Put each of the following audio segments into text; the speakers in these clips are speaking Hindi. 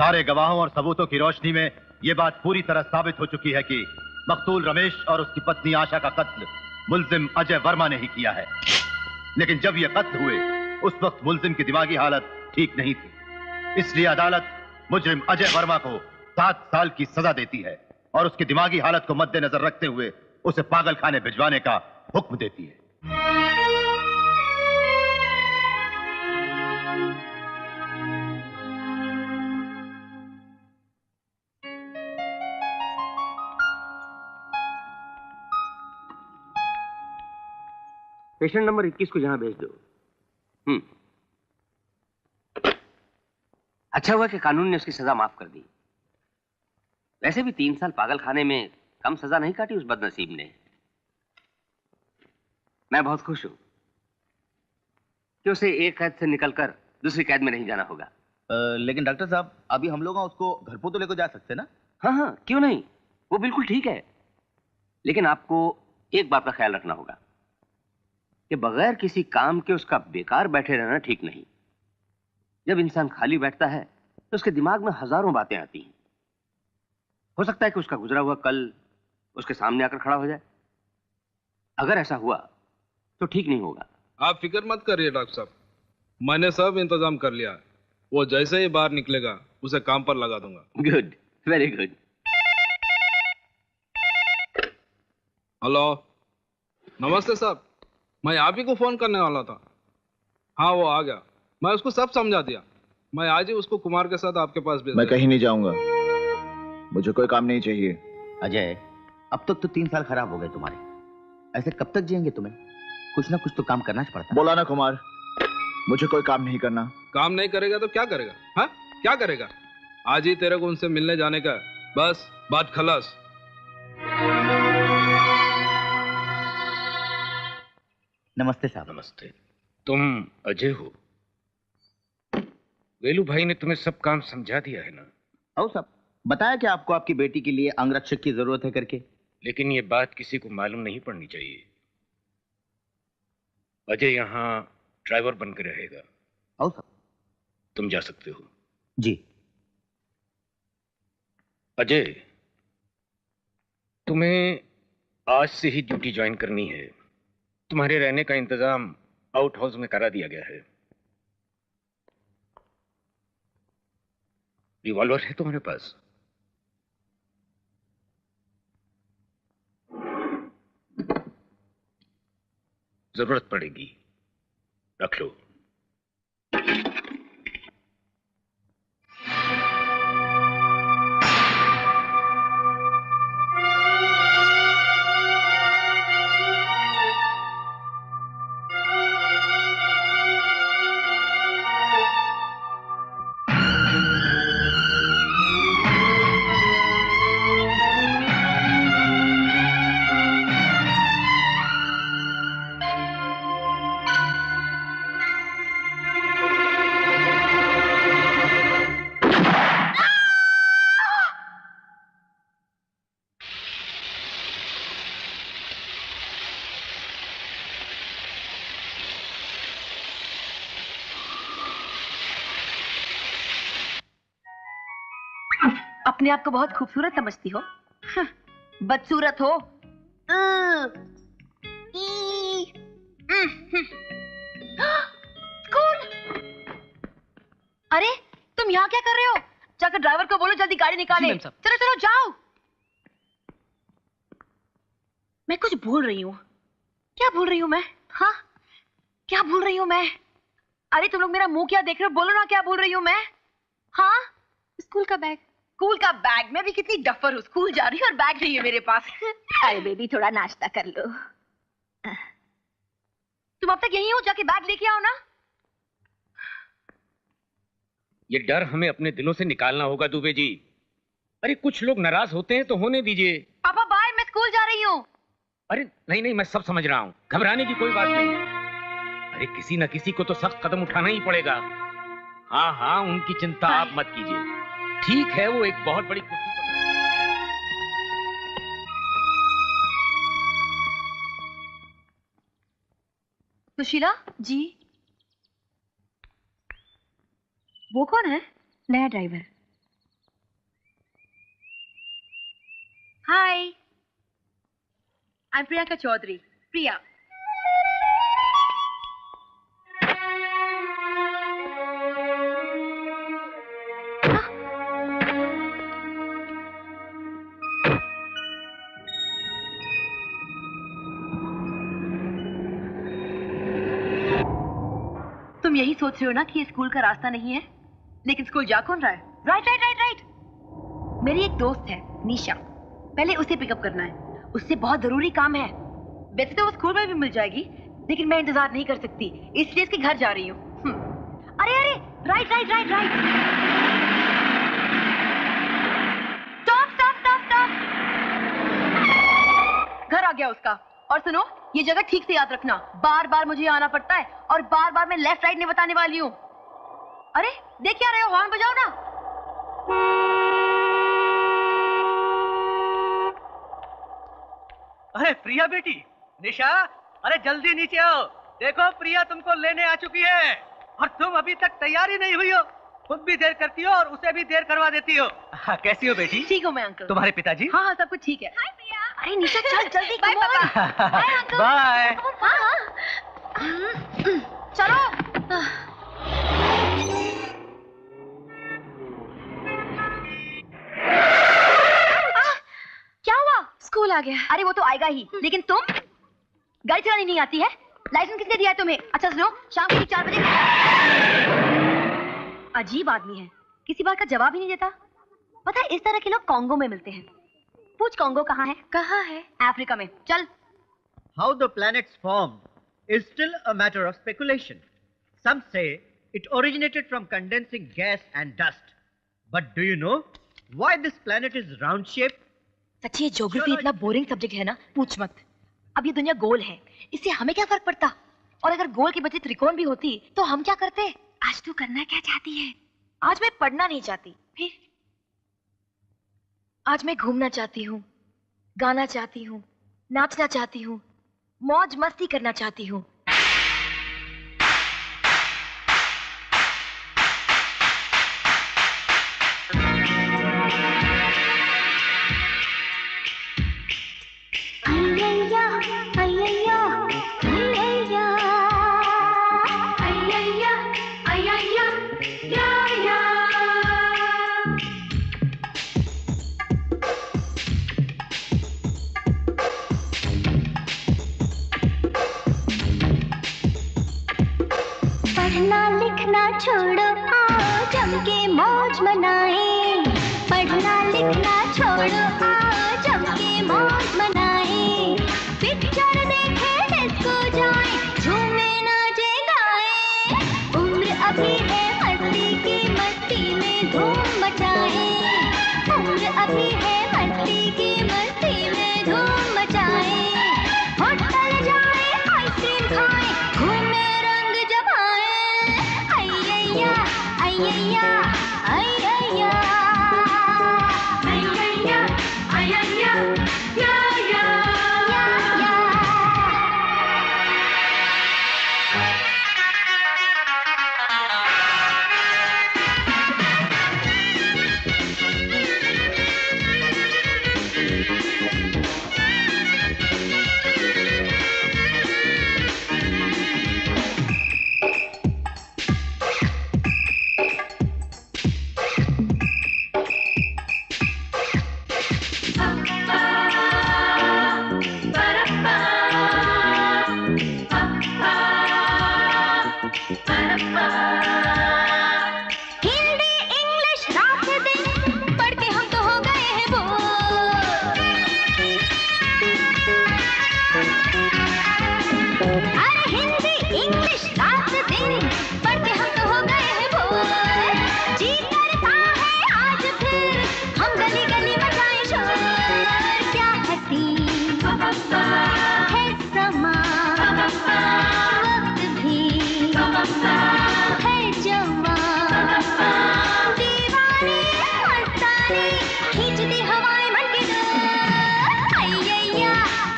सारे गवाहों और सबूतों की रोशनी में यह बात पूरी तरह साबित हो चुकी है कि मकतूल रमेश और उसकी पत्नी आशा का कत्ल मुल्जिम अजय वर्मा ने ही किया है। लेकिन जब यह कत्ल हुए उस वक्त मुल्जिम की दिमागी हालत ठीक नहीं थी, इसलिए अदालत मुजरिम अजय वर्मा को 7 साल की सजा देती है और उसकी दिमागी हालत को मद्देनजर रखते हुए उसे पागल खाने भिजवाने का हुक्म देती है। पेशेंट नंबर 21 को यहां भेज दो। अच्छा हुआ कि कानून ने उसकी सजा माफ कर दी। वैसे भी 3 साल पागल खाने में कम सजा नहीं काटी उस बदनसीब ने। मैं बहुत खुश हूं कि उसे एक कैद से निकलकर दूसरी कैद में नहीं जाना होगा। लेकिन डॉक्टर साहब, अभी हम लोग उसको घर पर तो लेकर जा सकते ना? हाँ, क्यों नहीं, वो बिल्कुल ठीक है। लेकिन आपको एक बात का ख्याल रखना होगा कि बगैर किसी काम के उसका बेकार बैठे रहना ठीक नहीं। जब इंसान खाली बैठता है तो उसके दिमाग में हजारों बातें आती हैं। हो सकता है कि उसका गुजरा हुआ कल उसके सामने आकर खड़ा हो जाए। अगर ऐसा हुआ तो ठीक नहीं होगा। आप फिक्र मत करिए डॉक्टर साहब, मैंने सब इंतजाम कर लिया है। वो जैसे ही बाहर निकलेगा उसे काम पर लगा दूंगा। Good, very good. हेलो, नमस्ते साहब, मैं आप ही को फोन करने वाला था। हाँ, वो आ गया, मैं उसको सब समझा दिया। मैं आज ही उसको कुमार के साथ आपके पास भेज। मैं कहीं नहीं जाऊंगा, मुझे कोई काम नहीं चाहिए। अजय, अब तक तो 3 साल खराब हो गए तुम्हारे। ऐसे कब तक जिएंगे? तुम्हें कुछ ना कुछ तो काम करना पड़ता। बोला ना कुमार, मुझे कोई काम नहीं करना। काम नहीं करेगा तो क्या करेगा? हाँ, क्या करेगा? आज ही तेरे को उनसे मिलने जाने का, बस बात खलास। नमस्ते साहब। नमस्ते। तुम अजय हो? वेलू भाई ने तुम्हें सब काम समझा दिया है ना? आओ साहब, बताया कि आपको आपकी बेटी के लिए अंगरक्षक की जरूरत है करके। लेकिन ये बात किसी को मालूम नहीं पड़नी चाहिए। अजय यहाँ ड्राइवर बनकर रहेगा। आओ सर। तुम जा सकते हो। जी। अजय, तुम्हें आज से ही ड्यूटी ज्वाइन करनी है। तुम्हारे रहने का इंतजाम आउट हाउस में करा दिया गया है। रिवॉल्वर है तुम्हारे पास? जरूरत पड़ेगी, रख लो। अपने आप को बहुत खूबसूरत समझती हो? बदसूरत हो। स्कूल। अरे तुम यहाँ क्या कर रहे हो? जाकर ड्राइवर को बोलो जल्दी गाड़ी निकाले। चलो चलो जाओ। मैं कुछ भूल रही हूँ। क्या भूल रही हूँ मैं? हाँ, क्या भूल रही हूँ मैं? अरे तुम लोग मेरा मुंह क्या देख रहे हो? बोलो ना क्या भूल रही हूँ मैं? हाँ, स्कूल का बैग। स्कूल का बैग? मैं भी कितनी डफर हूँ, स्कूल जा रही हूँ और बैग नहीं है मेरे पास। अरे बेबी थोड़ा नाश्ता कर लो। तुम अब तक यहीं हो, जाके बैग लेके आओ ना। ये डर हमें अपने दिलों से निकालना होगा दुबे जी। अरे कुछ लोग नाराज होते हैं तो होने दीजिए। पापा बाय, मैं स्कूल जा रही हूँ। अरे नहीं नहीं, मैं सब समझ रहा हूँ, घबराने की कोई बात नहीं। अरे किसी न किसी को तो सख्त कदम उठाना ही पड़ेगा। हाँ हाँ, उनकी चिंता आप मत कीजिए। ठीक है, वो एक बहुत बड़ी कुर्सी पर। सुशीला जी। वो कौन है? नया driver. Hi, I am Priyanka Chaudhary. Priya. तुम यही सोच रहे हो ना कि ये स्कूल का रास्ता नहीं है, लेकिन स्कूल जा कौन रहा है? Right right right right. मेरी एक दोस्त है निशा, पहले उसे पिकअप करना है, उससे बहुत जरूरी काम है। वैसे तो वो स्कूल में भी मिल जाएगी, लेकिन मैं इंतजार नहीं कर सकती, इसलिए इसके घर जा रही हूँ। अरे अरे, right right right right. Stop stop stop stop. घर आ गया उसका। और सुनो, ये जगह ठीक से याद रखना, बार बार मुझे आना पड़ता है और बार बार मैं लेफ्ट राइट नहीं बताने वाली हूँ। अरे देख क्या रहे हो, हॉर्न बजाओ ना। अरे प्रिया बेटी, निशा, अरे जल्दी नीचे आओ। देखो प्रिया तुमको लेने आ चुकी है और तुम अभी तक तैयारी नहीं हुई हो। खुद भी देर करती हो और उसे भी देर करवा देती हो। हाँ, कैसी हो बेटी? ठीक हूँ मैं अंकल। तुम्हारे पिताजी? हाँ हाँ, सब कुछ ठीक है। हाय प्रिया। अरे निशा चल जल्दी। बाय पापा। Bye uncle. बाय। हाँ हाँ, चलो। क्या हुआ? स्कूल आ गया। अरे वो तो आएगा ही, लेकिन तुम गाड़ी चलानी नहीं आती है? लाइसेंस किसने दिया है तुम्हें? अच्छा सुनो, शाम को 4 बजे। अजीब आदमी है, किसी बात का जवाब ही नहीं देता। पता है इस तरह के लोग कांगो में मिलते हैं। पूछ कांगो कहाँ है? कहाँ है? अफ्रीका में। चल। How the planets formed is still a matter of speculation. Some say it originated from condensing gas and dust. But do you know why this planet is round shaped? सच्ची ये ज्योग्राफी इतना बोरिंग सब्जेक्ट है ना, पूछ मत। अब ये दुनिया गोल है, इससे हमें क्या फर्क पड़ता? और अगर गोल की बजाय त्रिकोण भी होती तो हम क्या करते? आज तू करना क्या चाहती है? आज मैं पढ़ना नहीं चाहती। फिर आज मैं घूमना चाहती हूँ, गाना चाहती हूँ, नाचना चाहती हूँ, मौज मस्ती करना चाहती हूँ। पढ़ना लिखना छोड़ो आओ जम के मौज मनाए, पिक्चर देखे डिस्को जाए, झूमे नाचे गाए, उम्र अभी है मस्ती की, मस्ती में धूम मचाए, उम्र अभी है मस्ती की, मस्ती में धूम मचाए, होटल जाए आइसक्रीम खाए, घूमे रंग जमाए, अय्या अय्या अय्या अय्या अय्या या या या। हिंदी इंग्लिश रात दिन पढ़ के हम तो हो गए हैं बोर, अरे हिंदी इंग्लिश रात दिन पढ़ के हम तो हो गए हैं बोर, जी करता है आज फिर हम गली गली मचाएं शोर, क्या हंसी है समा, वक्त भी है जवान, दीवाने मस्ताने खींचती हवाएं मन के डोर, अय्या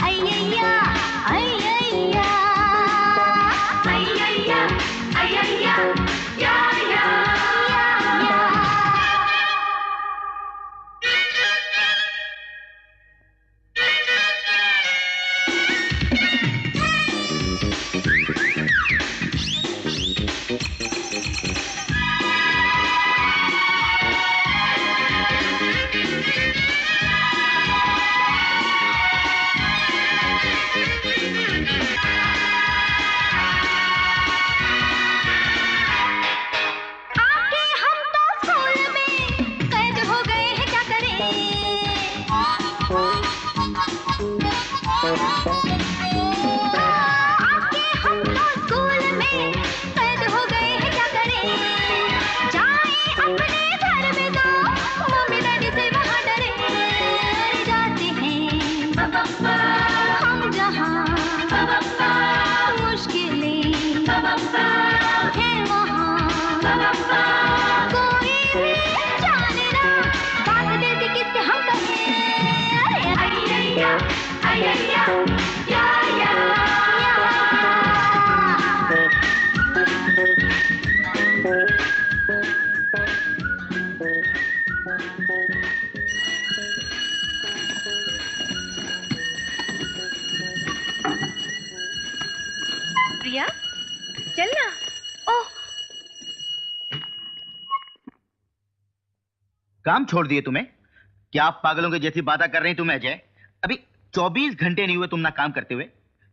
अय्या अय्या अय्या अय्या या या या। आके हम तो स्कूल में कैद हो गए हैं, क्या करें? आके हम तो स्कूल में कैद हो गए हैं, क्या करें? जाएं अपने घर में तो मम्मी डैडी से वहाँ डरे, जाते हैं हम जहाँ मुश्किलें है वहाँ, कोई भी जाने ना बात दिल की किससे हम कहें, अय्या अय्या या या प्रिया चलना। ओह काम छोड़ दिए तुम्हें? क्या आप पागलों के जैसी बातें कर रही तुम अजय? अभी 24 घंटे नहीं हुए तुम ना काम करते हुए।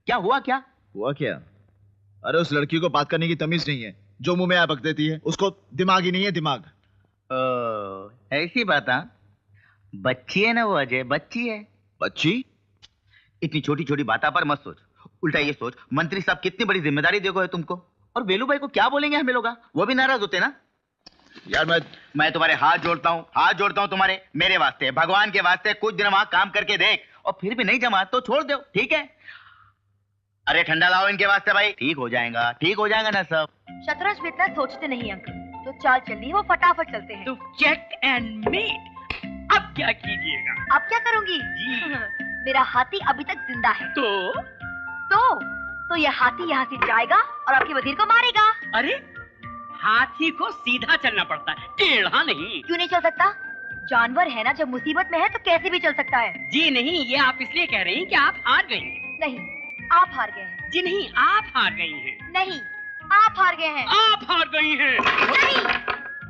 क्या हुआ क्या? हुआ क्या? अरे उस लड़की को बात करने की तमीज नहीं है, जो मुंह में आ बक देती है। उसको दिमाग ही नहीं है, दिमाग। ऐसी बात? हाँ, बच्ची है ना वो अजय, बच्ची है। बच्ची? इतनी छोटी छोटी बातों पर मत सोच, उल्टा ये सोच मंत्री साहब कितनी बड़ी जिम्मेदारी देखो है तुमको। और वेलू भाई को क्या बोलेंगे हमें लोग? वो भी नाराज होते ना। यार मैं तुम्हारे हाथ जोड़ता हूँ तुम्हारे, मेरे वास्ते, भगवान के वास्ते, कुछ दिन वहां काम करके देख, और फिर भी नहीं जमा तो छोड़ दो, ठीक है? अरे ठंडा लाओ इनके वास्ते भाई, ठीक हो जाएगा ना सब। शतरंज में इतना सोचते नहीं अंकल, तो चाल चलनी है वो फटाफट चलते हैं। तो चेक एंड मेट, अब क्या कीजिएगा? अब क्या करूंगी? मेरा हाथी अभी तक जिंदा है। तो ये हाथी यहाँ से जाएगा और आपके वजीर को मारेगा। अरे हाथी को सीधा चलना पड़ता है, टेढ़ा नहीं। क्यों नहीं चल सकता? जानवर है ना, जब मुसीबत में है तो कैसे भी चल सकता है। जी नहीं, ये आप इसलिए कह रही हैं कि आप हार गई हैं। नहीं, आप हार गए हैं। जी नहीं, आप हार गई हैं। नहीं, आप हार गए हैं। आप हार गई हैं। नहीं,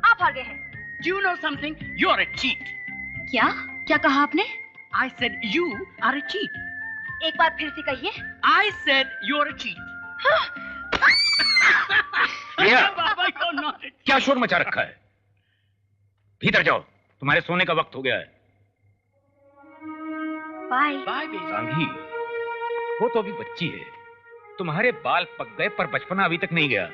आप हार गए हैं। Do you know something? You're a cheat. क्या कहा आपने? I said you are a cheat. एक बार फिर से कहिए। I said you're a cheat. Priya, Baba, you're not a cheat. क्या शोर मचा रखा है? भीतर जाओ, तुम्हारे सोने का वक्त हो गया है। बाय बाय सांघी, वो तो अभी बच्ची है। तुम्हारे बाल पक गए पर बचपना अभी तक नहीं गया।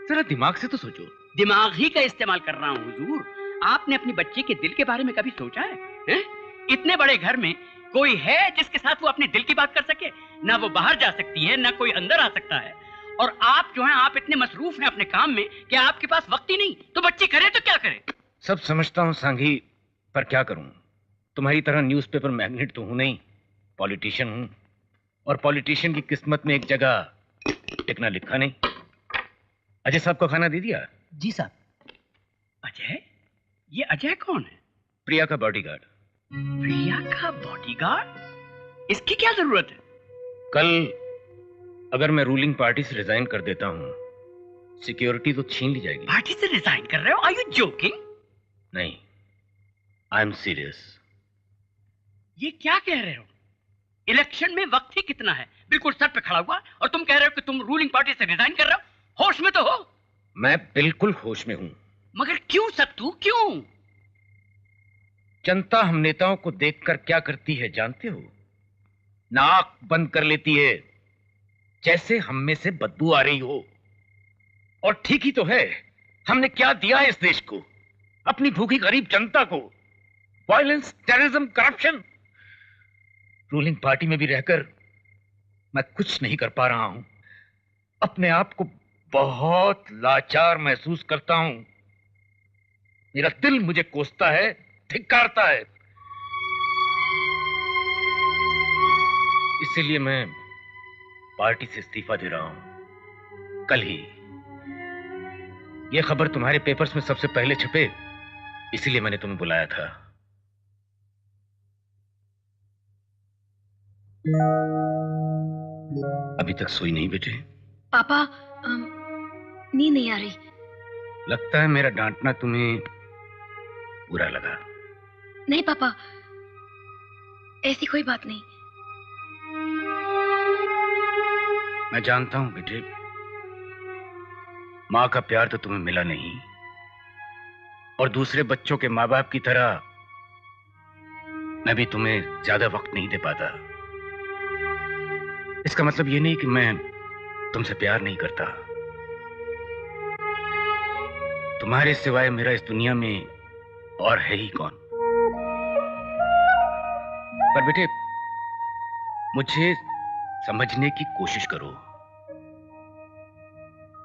जरा दिमाग से तो सोचो। दिमाग ही का इस्तेमाल कर रहा हूँ हुजूर। आपने अपनी बच्ची के दिल के बारे में कभी सोचा है, हैं? इतने बड़े घर में कोई है जिसके साथ वो अपने दिल की बात कर सके? ना वो बाहर जा सकती है, ना कोई अंदर आ सकता है। और आप जो हैं, आप इतने मसरूफ हैं अपने काम में कि आपके पास वक्त ही नहीं। तो बच्ची करे तो क्या करे? सब समझता हूँ सांघी, पर क्या करूं? तुम्हारी तरह न्यूज़पेपर मैग्नेट तो हूं नहीं, पॉलिटिशियन हूं। और पॉलिटिशियन की किस्मत में एक जगह टिकना लिखा नहीं। अजय साहब को खाना दे दिया? जी साहब। अजय? ये अजय कौन है? प्रिया का बॉडीगार्ड। प्रिया का बॉडीगार्ड? इसकी क्या जरूरत है? कल अगर मैं रूलिंग पार्टी से रिजाइन कर देता हूं, सिक्योरिटी तो छीन ली जाएगी। पार्टी से रिजाइन कर रहे हो? Are you joking? नहीं, आई एम सीरियस। ये क्या कह रहे हो? इलेक्शन में वक्त ही कितना है, बिल्कुल सर पे खड़ा हुआ, और तुम कह रहे हो कि तुम रूलिंग पार्टी से रिजाइन कर रहे हो? होश में तो हो? मैं बिल्कुल होश में हूं। मगर क्यों सत्तू, क्यों? जनता हम नेताओं को देखकर क्या करती है जानते हो? नाक बंद कर लेती है, जैसे हम में से बदबू आ रही हो। और ठीक ही तो है। हमने क्या दिया है इस देश को, अपनी भूखी गरीब जनता को? Violence, terrorism, corruption. Ruling party में भी रहकर मैं कुछ नहीं कर पा रहा हूं। अपने आप को बहुत लाचार महसूस करता हूं। मेरा दिल मुझे कोसता है, धिक्कारता है। इसीलिए मैं पार्टी से इस्तीफा दे रहा हूं। कल ही। यह खबर तुम्हारे पेपर्स में सबसे पहले छपे, इसीलिए मैंने तुम्हें बुलाया था। अभी तक सोई नहीं बेटे? पापा, नींद नहीं आ रही। लगता है मेरा डांटना तुम्हें बुरा लगा। नहीं पापा, ऐसी कोई बात नहीं। मैं जानता हूं बेटे, मां का प्यार तो तुम्हें मिला नहीं, और दूसरे बच्चों के मां बाप की तरह मैं भी तुम्हें ज्यादा वक्त नहीं दे पाता। इसका मतलब ये नहीं कि मैं तुमसे प्यार नहीं करता। तुम्हारे सिवाय मेरा इस दुनिया में और है ही कौन? पर बेटे, मुझे समझने की कोशिश करो।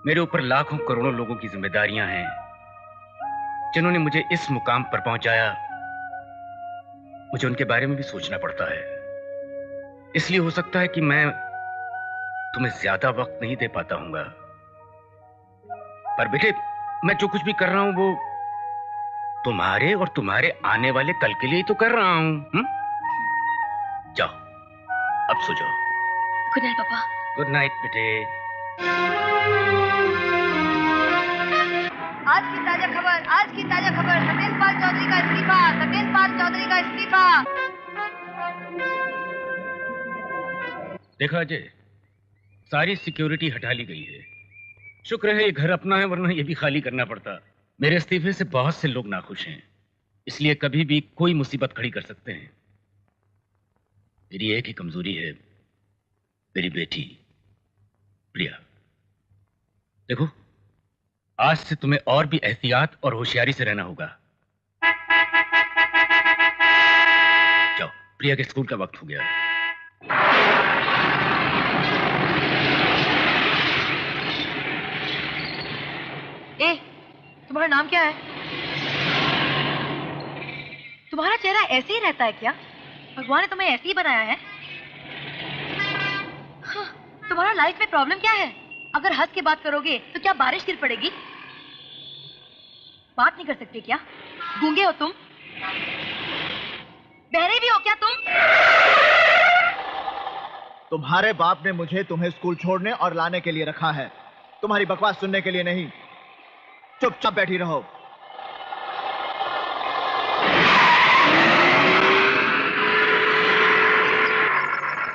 मेरे ऊपर लाखों करोड़ों लोगों की जिम्मेदारियां हैं, जिन्होंने मुझे इस मुकाम पर पहुंचाया। मुझे उनके बारे में भी सोचना पड़ता है। इसलिए हो सकता है कि मैं तुम्हें ज्यादा वक्त नहीं दे पाता हूंगा। पर बेटे, मैं जो कुछ भी कर रहा हूं वो तुम्हारे और तुम्हारे आने वाले कल के लिए ही तो कर रहा हूं। जाओ, अब सो जाओ। गुड नाइट पापा। गुड नाइट बेटे। आज की ताजा खबर, आज की ताजा खबर, सत्येंद्र चौधरी का इस्तीफा, सत्येंद्र चौधरी का इस्तीफा। देखा अजय, सारी सिक्योरिटी हटा ली गई है। शुक्र है ये घर अपना है, वरना ये भी खाली करना पड़ता। मेरे इस्तीफे से बहुत से लोग नाखुश हैं, इसलिए कभी भी कोई मुसीबत खड़ी कर सकते हैं। मेरी एक ही कमजोरी है, मेरी बेटी प्रिया। देखो, आज से तुम्हें और भी एहतियात और होशियारी से रहना होगा। जाओ, प्रिया के स्कूल का वक्त हो गया है। ए, तुम्हारा नाम क्या है? तुम्हारा चेहरा ऐसे ही रहता है क्या? भगवान ने तुम्हें ऐसे ही बनाया है? हाँ, तुम्हारा लाइफ में प्रॉब्लम क्या है? अगर हंस के बात करोगे तो क्या बारिश गिर पड़ेगी? बात नहीं कर सकते क्या? गूंगे हो तुम? बहरे भी हो क्या तुम? तुम्हारे बाप ने मुझे तुम्हें स्कूल छोड़ने और लाने के लिए रखा है, तुम्हारी बकवास सुनने के लिए नहीं। चुपचाप बैठी रहो।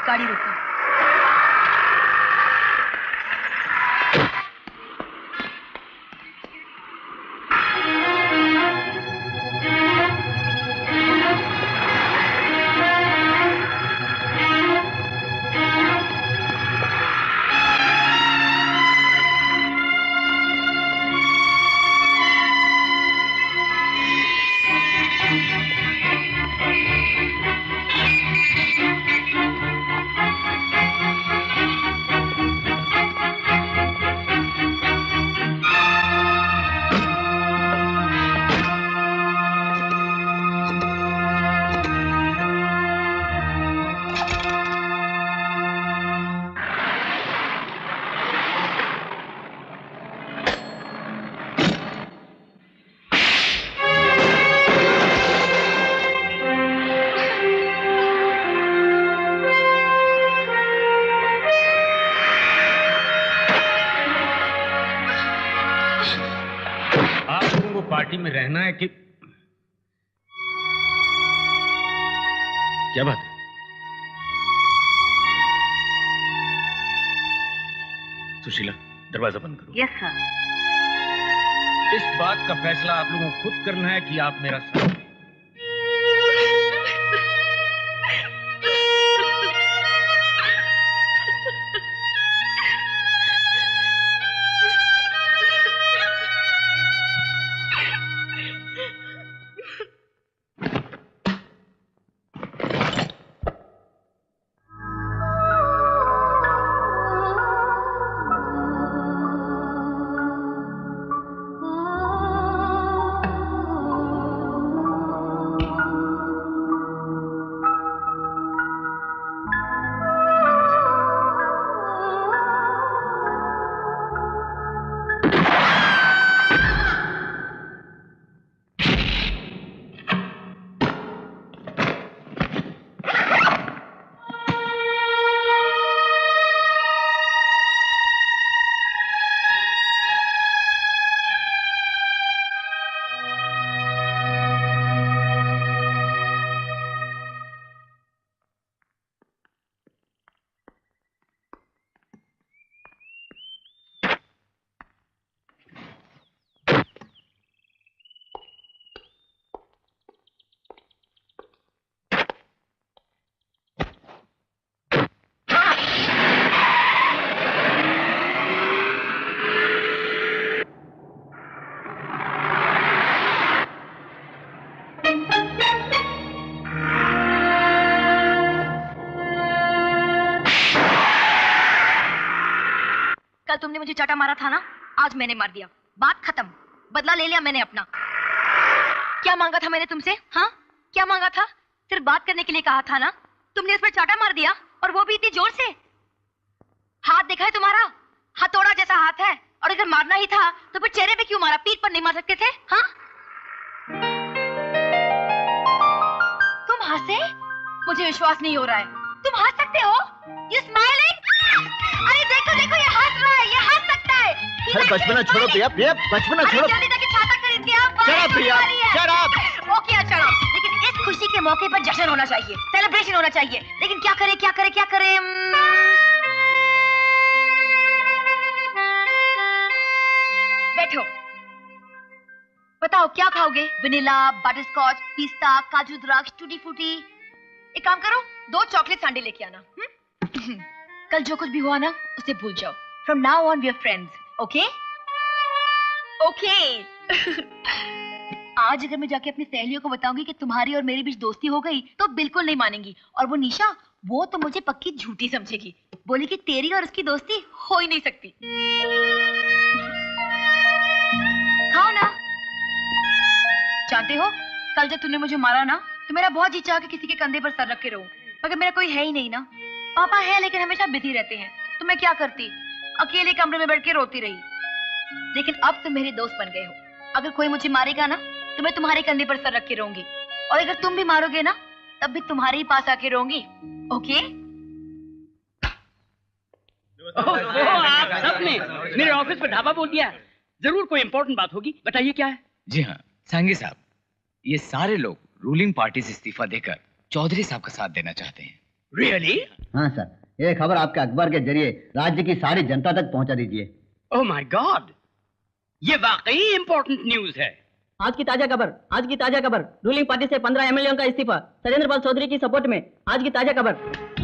गाड़ी रोको। रहना है कि क्या बात है? सुशीला, दरवाजा बंद करो। Yes sir. इस बात का फैसला आप लोगों को खुद करना है कि आप मेरा साथ दें। तुमने मुझे चाटा मारा था ना, आज मैंने मार दिया। बात खत्म, बदला ले लिया मैंने अपना। क्या मांगा था मैंने तुमसे? हाँ, क्या मांगा था? सिर्फ बात करने के लिए कहा था ना। तुमने उस पर चाटा मार दिया, और वो भी इतनी जोर से। हाथ देखा है तुम्हारा? हथौड़ा जैसा हाथ है। और अगर मारना ही था तो फिर चेहरे पे क्यों मारा? पीठ पर नहीं मार सकते थे? हाँ, तुम हंसे? मुझे विश्वास नहीं हो रहा है। तुम हंस सकते हो? You smiling? अरे देखो देखो, ये हंस रहा है, ये हंस सकता है। अरे बचपना छोड़ो प्रिया, प्रिया बचपना छोड़ो। जल्दी जाके छाता खरीद के आओ। Shut up, प्रिया, shut up। ओके, अच्छा, लेकिन इस खुशी के मौके पर जश्न होना चाहिए, सेलिब्रेशन होना चाहिए। लेकिन क्या करे, क्या करे, क्या करे? बैठो, बताओ क्या खाओगे? वनीला, बटरस्कॉच, पिस्ता, काजू द्राक्ष, टूटी फूटी। एक काम करो, 2 चॉकलेट संडे लेके आना। कल जो कुछ भी हुआ ना, उसे भूल जाओ। From now on we are friends, okay? Okay. आज अगर मैं जाके अपनी सहेलियों को बताऊंगी कि तुम्हारी और मेरे बीच दोस्ती हो गई, तो बिल्कुल नहीं मानेंगी। और वो निशा, वो तो मुझे पक्की झूठी समझेगी। बोली कि तेरी और उसकी दोस्ती हो ही नहीं सकती। खाओ ना। जानते हो, कल जब तुमने मुझे मारा ना, तो मेरा बहुत जी चाहा कि किसी के कंधे पर सर रख के रहूं, मगर मेरा कोई है ही नहीं ना। पापा है लेकिन हमेशा बिजी रहते हैं, तो मैं क्या करती? अकेले कमरे में बैठ के रोती रही। लेकिन अब तुम मेरे दोस्त बन गए हो। अगर कोई मुझे मारेगा ना, तो मैं तुम्हारे कंधे पर सर रख के रहूंगी। और अगर तुम भी मारोगे ना, तब भी तुम्हारे ही पास आके रहूंगी। ओके? आप सबने मेरे ऑफिस पर ढाबा बोल दिया। जरूर कोई इंपॉर्टेंट बात होगी, बताइए क्या है? जी हाँ सांगी साहब, ये सारे लोग रूलिंग पार्टी से इस्तीफा देकर चौधरी साहब का साथ देना चाहते हैं। रियली? हाँ सर, ये खबर आपके अखबार के जरिए राज्य की सारी जनता तक पहुंचा दीजिए। ओह माय गॉड, ये वाकई इंपॉर्टेंट न्यूज है। आज की ताजा खबर, रूलिंग पार्टी से 15 एमएलए का इस्तीफा, सरेंद्र पाल चौधरी की सपोर्ट में। आज की ताजा खबर।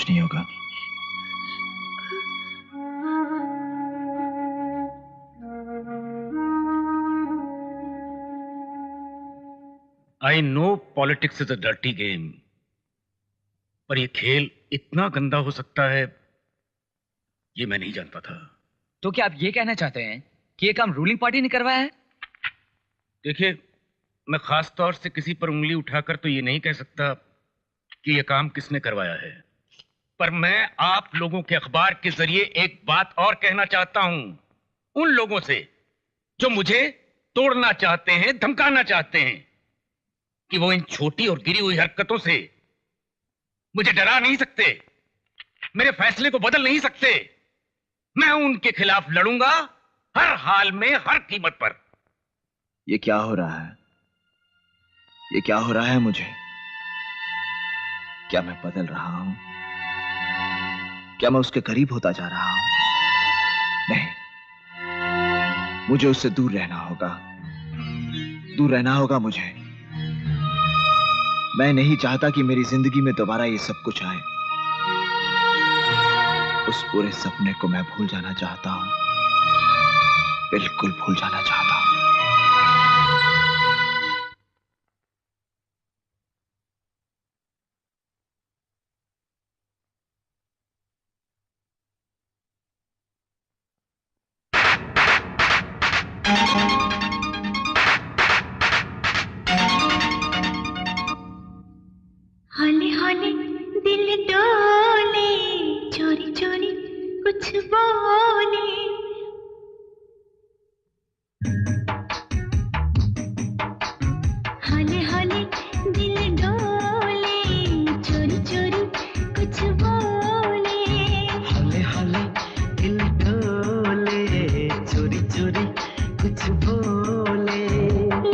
कुछ नहीं होगा। I know politics is a dirty game, पर यह खेल इतना गंदा हो सकता है ये मैं नहीं जानता था। तो क्या आप ये कहना चाहते हैं कि ये काम रूलिंग पार्टी ने करवाया है? देखिए, मैं खास तौर से किसी पर उंगली उठाकर तो ये नहीं कह सकता कि यह काम किसने करवाया है, पर मैं आप लोगों के अखबार के जरिए एक बात और कहना चाहता हूं उन लोगों से जो मुझे तोड़ना चाहते हैं, धमकाना चाहते हैं, कि वो इन छोटी और गिरी हुई हरकतों से मुझे डरा नहीं सकते, मेरे फैसले को बदल नहीं सकते। मैं उनके खिलाफ लड़ूंगा हर हाल में, हर कीमत पर। ये क्या हो रहा है? ये क्या हो रहा है मुझे? क्या मैं बदल रहा हूं? क्या मैं उसके करीब होता जा रहा हूं? नहीं, मुझे उससे दूर रहना होगा, दूर रहना होगा मुझे। मैं नहीं चाहता कि मेरी जिंदगी में दोबारा ये सब कुछ आए। उस पूरे सपने को मैं भूल जाना चाहता हूं, बिल्कुल भूल जाना चाहता हूं। हौले हौले दिल डोले, चोरी चोरी कुछ बोले। हौले हौले दिल डोले, चोरी चोरी कुछ बोले। हौले हौले दिल डोले, चोरी चोरी कुछ बोले।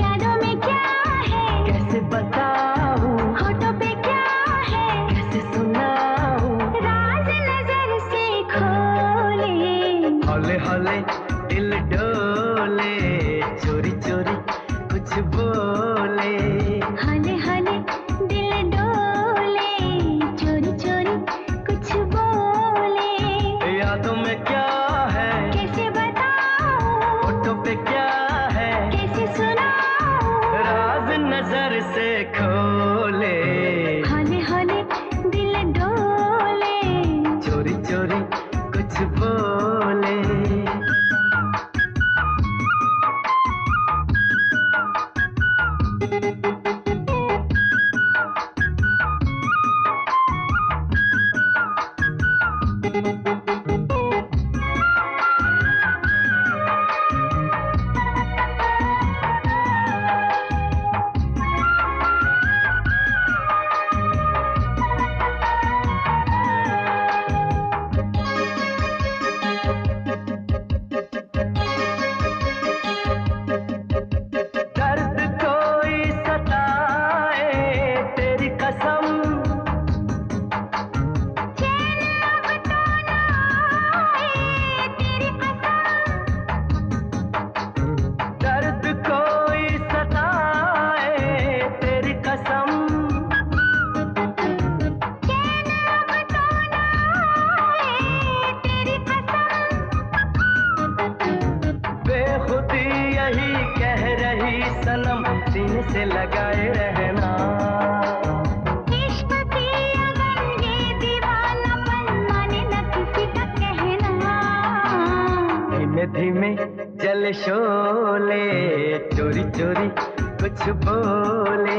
यादों में क्या है कैसे बताऊं, होठों पे क्या है कैसे सुनाऊं, राज नजर से खोले। हौले हौले दिल डोले, चोरी चोरी कुछ बोले। हौले हौले दिल डोले, चोरी चोरी कुछ बोले। यादों में क्या है कैसे बताऊं, होठों पे क्या है कैसे सुनाऊं, राज नजर से खोले। हौले हौले दिल डोले। चोरी चोरी कुछ बोले। दर्द कोई सताए तेरी कसम, चैन अब तो ना आए तेरी कसम। दर्द कोई सताए तेरी कसम। चैन अब तो ना आए तेरी कसम। बेखुदी यही कह रही सनम, सीने से लगाए रहना। इश्क की अगर ये दीवानापन माने न किसी का कहना। धीमे धीमे जल शोले, चोरी चोरी कुछ बोले।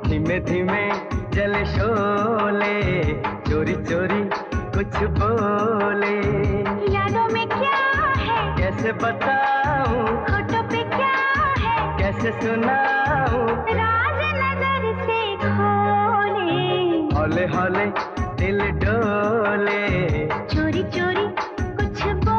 धीमे धीमे जल शोले, चोरी चोरी कुछ बोले। यादों में क्या है कैसे बताऊं, होठों पे क्या है कैसे सुनाऊं, राज नजर से खोले। हौले हौले दिल डोले। चोरी चोरी कुछ बोले।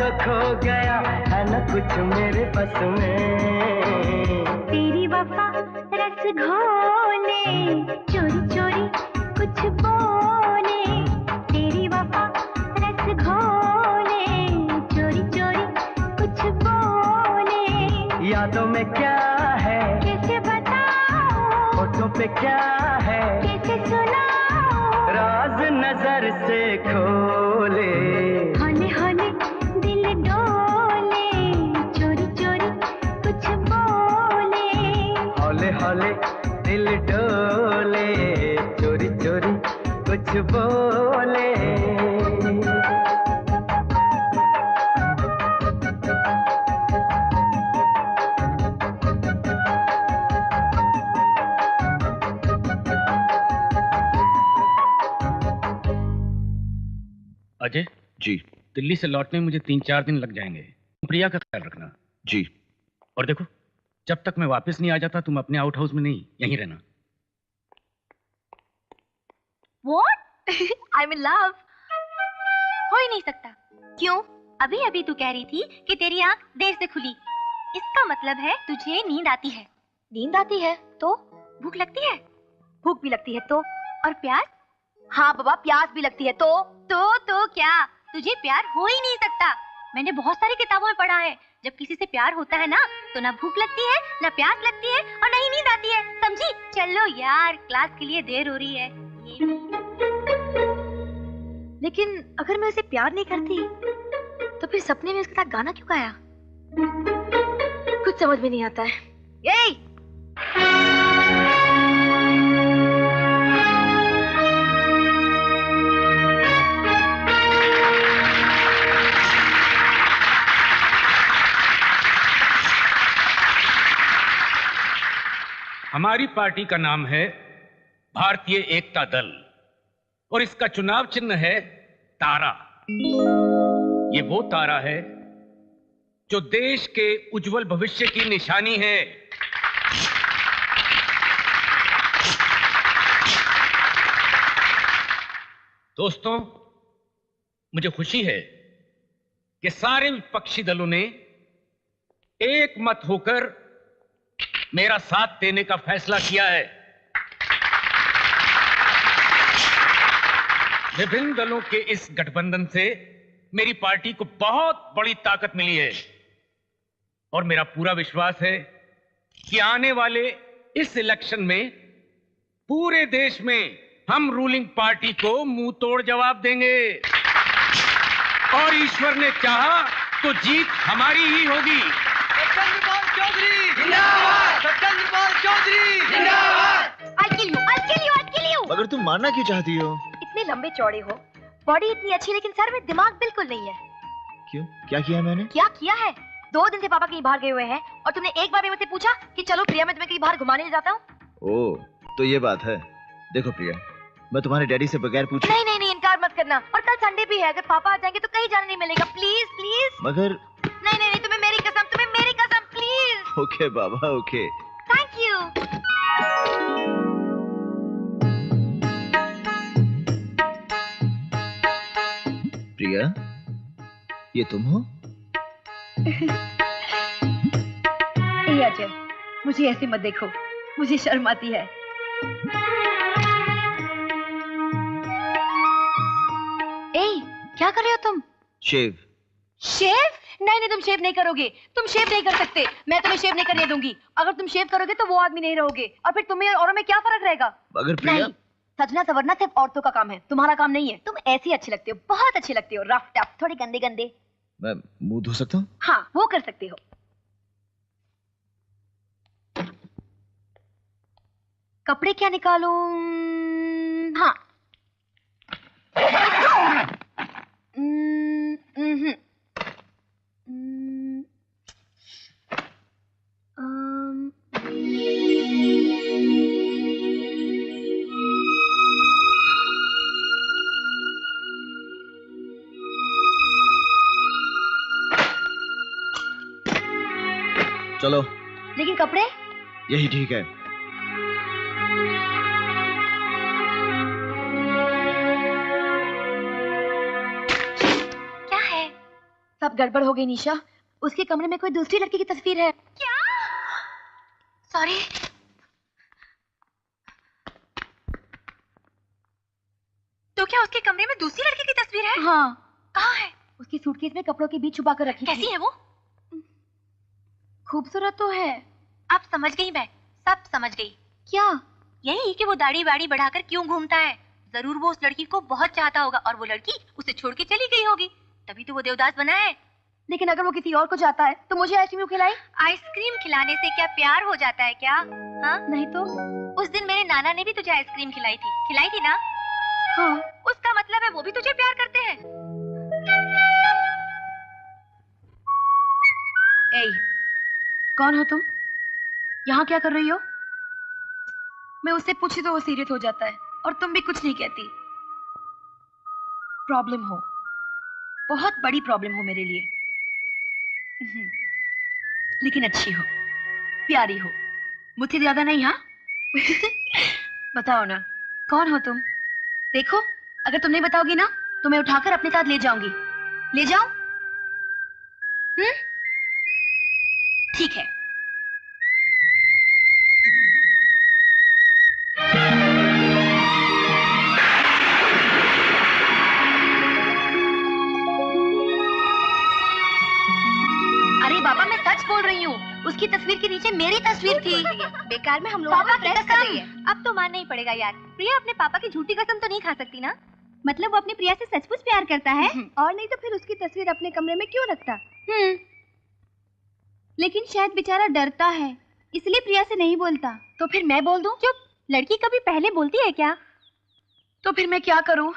तो खो गया है न कुछ मेरे बस में। तेरी वफा रस घोले, चोरी चोरी कुछ बोले। तेरी वफा रस घोले, चोरी चोरी कुछ बोले। यादों में क्या है कैसे बताऊं, होठों पे क्या है कैसे सुनाऊं। राज नजर से खोले, हौले हौले दिल डोले, चोरी चोरी कुछ बोले। हौले हौले दिल डोले, चोरी चोरी कुछ बोले। अजय जी। दिल्ली से लौटने में मुझे 3-4 दिन लग जाएंगे। प्रिया का ख्याल रखना। जी। और देखो, जब तक मैं वापस नहीं आ जाता तुम अपने आउट हाउस में नहीं, यहीं रहना। What? I'm in love. हो ही नहीं सकता। क्यों? अभी अभी तू कह रही थी कि तेरी आंख देर से खुली। इसका मतलब है तुझे नींद आती है। नींद आती है तो भूख लगती है। भूख भी लगती है तो, और प्यास? हाँ बाबा, प्यास भी लगती है तो क्या? तुझे प्यार हो ही नहीं सकता। मैंने बहुत सारी किताबों में पढ़ा है, जब किसी से प्यार होता है ना तो ना भूख लगती है, ना प्यास लगती है और ना ही नींद आती है। समझी? चलो यार, क्लास के लिए देर हो रही है। लेकिन अगर मैं उसे प्यार नहीं करती तो फिर सपने में उसके साथ गाना क्यों गाया? कुछ समझ में नहीं आता है। यही हमारी पार्टी का नाम है भारतीय एकता दल और इसका चुनाव चिन्ह है तारा। ये वो तारा है जो देश के उज्जवल भविष्य की निशानी है। दोस्तों, मुझे खुशी है कि सारे विपक्षी दलों ने एक मत होकर मेरा साथ देने का फैसला किया है। विभिन्न दलों के इस गठबंधन से मेरी पार्टी को बहुत बड़ी ताकत मिली है और मेरा पूरा विश्वास है कि आने वाले इस इलेक्शन में पूरे देश में हम रूलिंग पार्टी को मुंह तोड़ जवाब देंगे और ईश्वर ने चाहा तो जीत हमारी ही होगी। सत्येंद्र चौधरी जिंदाबाद, सत्येंद्र चौधरी जिंदाबाद। I'll kill you, I'll kill you, I'll kill you। मगर तुम मानना क्यों चाहती हो? इतने लंबे चौड़े हो, बॉडी इतनी अच्छी, लेकिन सर में दिमाग बिल्कुल नहीं है। क्यों? क्या किया मैंने? क्या किया है? 2 दिन से पापा कहीं बाहर गए हुए हैं और तुमने एक बार भी मुझसे पूछा कि चलो प्रिया, मैं तुम्हें कहीं बाहर घुमाने ले जाता हूँ। ओह, तो ये बात है। देखो प्रिया, मैं तुम्हारे डैडी से बगैर पूछे। नहीं, इनकार मत करना। और कल संडे भी है, अगर पापा आ जाएंगे तो कहीं जाने नहीं मिलेगा। Please please. मगर नहीं, तुम्हें मेरी कसम, प्लीज। ओके बाबा, ओके। Thank you. प्रिया, ये तुम हो? अजय, मुझे ऐसे मत देखो, मुझे शर्म आती है। क्या कर रहे हो तुम? शेव। शेव? नहीं, तुम शेव नहीं करोगे। तुम शेव नहीं कर सकते। मैं तुम्हें शेव नहीं करने दूंगी। अगर तुम शेव करोगे तो वो आदमी नहीं रहोगे और फिर तुम्हें और में क्या फर्क रहेगा? मगर प्रिया, नहीं, सजना सवरना सिर्फ औरतों का काम है, तुम्हारा काम नहीं है। तुम ऐसी अच्छी लगती हो, बहुत अच्छी लगती हो, रफ टफ, थोड़ी गंदे गंदे। मैं मुंह धो सकता हूँ? हाँ, वो कर सकते हो। कपड़े क्या निकालूं? हाँ, चलो। लेकिन कपड़े? यही ठीक है। सब गड़बड़ हो गई निशा। उसके कमरे में कोई दूसरी लड़की की तस्वीर है। क्या? सॉरी। तो क्या उसके कमरे में दूसरी लड़की की तस्वीर है? हाँ। कहाँ है? उसकी सूटकेस में कपड़ों के बीच छुपा कर रखी कैसी है वो? खूबसूरत तो है। अब समझ गई मैं, सब समझ गई। क्या? यही कि वो दाढ़ी वाड़ी बढ़ाकर क्यों घूमता है। जरूर वो उस लड़की को बहुत चाहता होगा और वो लड़की उसे छोड़ के चली गई होगी, तभी तो वो देवदास बना है। लेकिन अगर वो किसी और को चाहता है तो मुझे आइसक्रीम खिलाई? आइसक्रीम खिलाने से क्या प्यार हो जाता है क्या? हाँ? नहीं तो? उस दिन मेरे नाना ने भी तुझे आइसक्रीम खिलाई थी ना? हाँ। उसका मतलब है वो भी तुझे प्यार करते हैं। ए, कौन हो तुम? यहाँ क्या कर रही हो? मैं उससे पूछी तो वो सीरियस हो जाता है और तुम भी कुछ नहीं कहती। प्रॉब्लम हो, बहुत बड़ी प्रॉब्लम हो मेरे लिए। लेकिन अच्छी हो, प्यारी हो, मुझसे ज्यादा नहीं। हाँ? बताओ ना, कौन हो तुम? देखो, अगर तुम नहीं बताओगी ना तो मैं उठाकर अपने साथ ले जाऊंगी। ले जाऊं? ठीक है। अरे बाबा, मैं सच बोल रही हूँ। उसकी तस्वीर के नीचे मेरी तस्वीर थी। बेकार में हम लोगों पापा का की प्रेस कर रही कसम। है। अब तो मानना ही पड़ेगा यार। प्रिया अपने पापा की झूठी कसम तो नहीं खा सकती ना? मतलब वो अपनी प्रिया से सचमुच प्यार करता है? और नहीं तो फिर उसकी तस्वीर अपने कमरे में क्यों रखता? लेकिन शायद बेचारा डरता है, इसलिए प्रिया से नहीं बोलता। तो फिर मैं बोल दूं? चुप, लड़की कभी पहले बोलती है क्या? तो फिर मैं क्या करूं?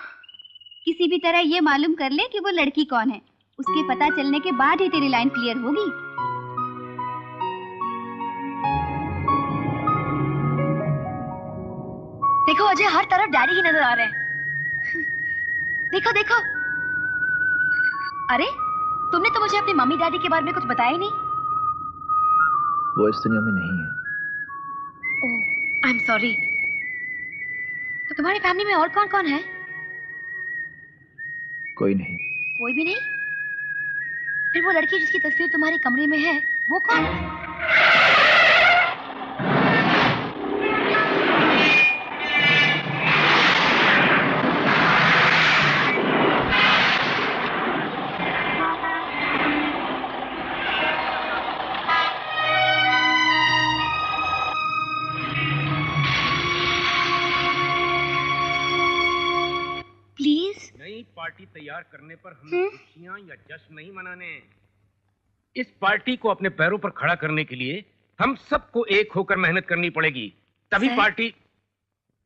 किसी भी तरह ये मालूम कर ले कि वो लड़की कौन है। उसके पता चलने के बाद ही तेरी लाइन क्लियर होगी। देखो अजय, हर तरफ डैडी ही नजर आ रहे हैं। देखो देखो। अरे, तुमने तो मुझे अपनी मम्मी डैडी के बारे में कुछ बताया ही नहीं। वो इस दुनिया में नहीं है। ओह, आई एम सॉरी। तो तुम्हारी फैमिली में और कौन कौन है? कोई नहीं। कोई भी नहीं? फिर वो लड़की जिसकी तस्वीर तुम्हारे कमरे में है, वो कौन? पार्टी तैयार करने पर हमें खुशियां या जश्न नहीं मनाने। इस पार्टी को अपने पैरों पर खड़ा करने के लिए हम सबको एक होकर मेहनत करनी पड़ेगी, तभी पार्टी।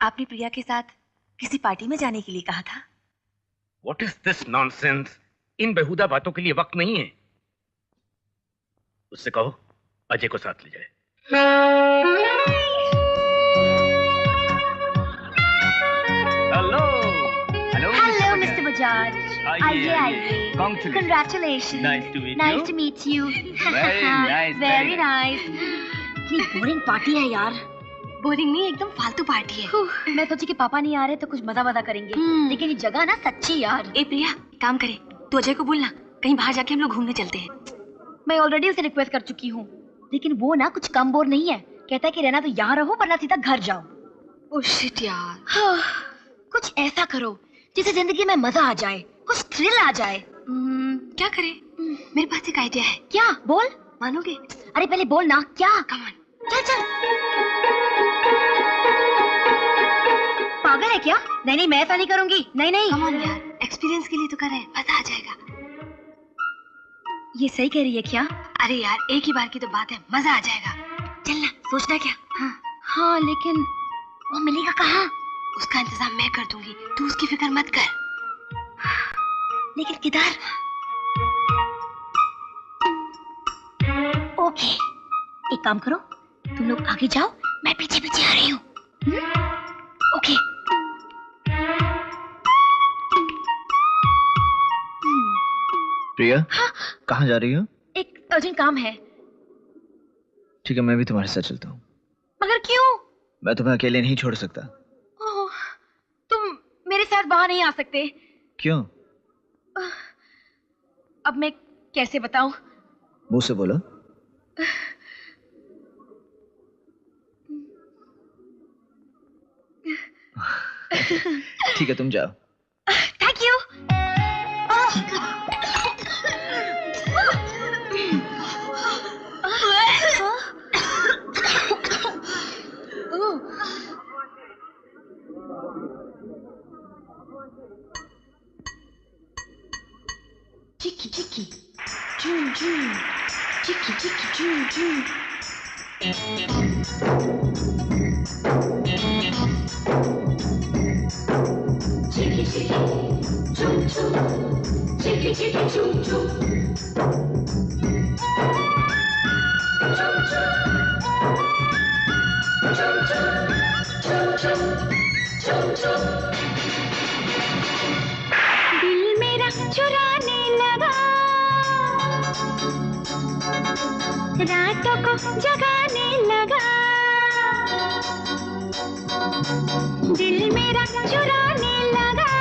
आपने प्रिया के साथ किसी पार्टी में जाने के लिए कहा था। What is this nonsense? इन बेहुदा बातों के लिए वक्त नहीं है। उससे कहो अजय को साथ ले जाए। Hello, Mr. Bajaj. आइए। Congratulations. Nice to meet you. Very nice. इतनी बोरिंग पार्टी है यार। बोरिंग नहीं, एकदम फालतू पार्टी है। मैं सोची कि पापा नहीं आ रहे तो कुछ मजा करेंगे, लेकिन ये जगह ना सच्ची यार। ए प्रिया, काम करे, तू अजय को बोलना कहीं बाहर जाके हम लोग घूमने चलते हैं। मैं ऑलरेडी उसे रिक्वेस्ट कर चुकी हूँ, लेकिन वो ना कुछ कम बोर नहीं है। कहता है कि रहना तो यहाँ रहो वरना सीधा घर जाओ। ओह शिट यार। कुछ ऐसा करो जिससे जिंदगी में मजा आ जाए, कुछ थ्रिल आ जाए। क्या करें? मेरे पास एक आइडिया है। क्या? बोल। मानोगे? अरे पहले बोल ना। क्या? Come on. चल। पागल है क्या? नहीं, मैं ऐसा नहीं करूंगी। नहीं। कम ऑन यार, एक्सपीरियंस के लिए तो कर रहे हैं, मजा आ जाएगा। ये सही कह रही है क्या? अरे यार, एक ही बार की तो बात है, मजा आ जाएगा। चलना, सोचना क्या? हाँ, लेकिन वो मिलेगा कहाँ? उसका इंतजाम मैं कर दूंगी, तू उसकी फिक्र मत कर। लेकिन किधर? ओके, एक काम करो, तुम लोग आगे जाओ, मैं पीछे आ रही हूँ। ओके। प्रिया, कहाँ जा रही हो? एक अर्जेंट काम है। ठीक है, मैं भी तुम्हारे साथ चलता हूँ। मगर क्यों? मैं तुम्हें अकेले नहीं छोड़ सकता। तुम मेरे साथ बाहर नहीं आ सकते। क्यों? अब मैं कैसे बताऊं? मुंह से बोलो। ठीक है, तुम जाओ। Thank you. Chicky, chicky, June, June, chicky, chicky, June, June. Chicky, chicky, June, June, chicky, chicky, June, June. June, June, June, June, June, June. दिल मेरा चुराने लगा, रातों को जगाने लगा। दिल मेरा चुराने लगा,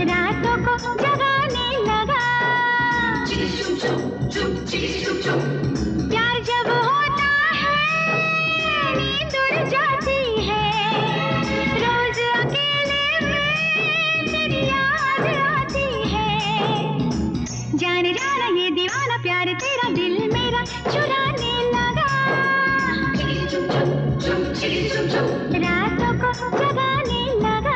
रातों को जगाने लगा। प्यार जब होता है नींद उड़ जाती है, रोज अकेले में तेरी याद आती है। जाने जाना ये दीवाना प्यार तेरा दिल मेरा चुराने लगा, रातों को जगाने लगा।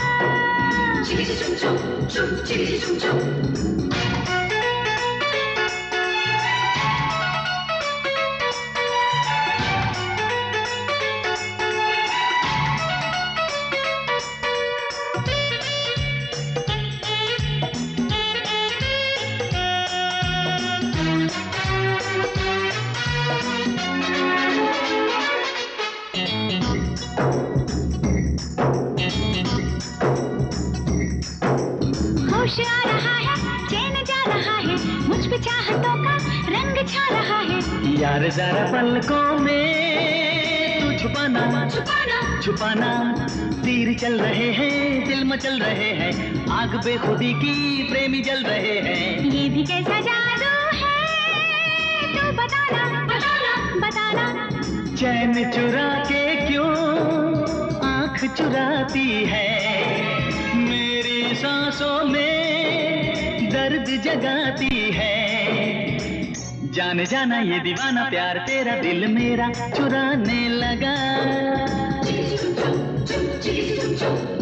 होश आ रहा है, चैन जा रहा है, मुझ पे चाहतों का रंग छा रहा है। यार जरा पलकों में तू छुपाना छुपाना छुपाना, तीर चल रहे हैं, दिल मचल रहे हैं, आग बेखुदी की प्रेमी जल रहे हैं। ये भी कैसा जादू है, तू बताना बताना बताना। चैन चुरा के क्यों आंख चुराती है, मेरी सांसों में दर्द जगाती है। जाने जाना ये दीवाना प्यार तेरा दिल मेरा चुराने लगा,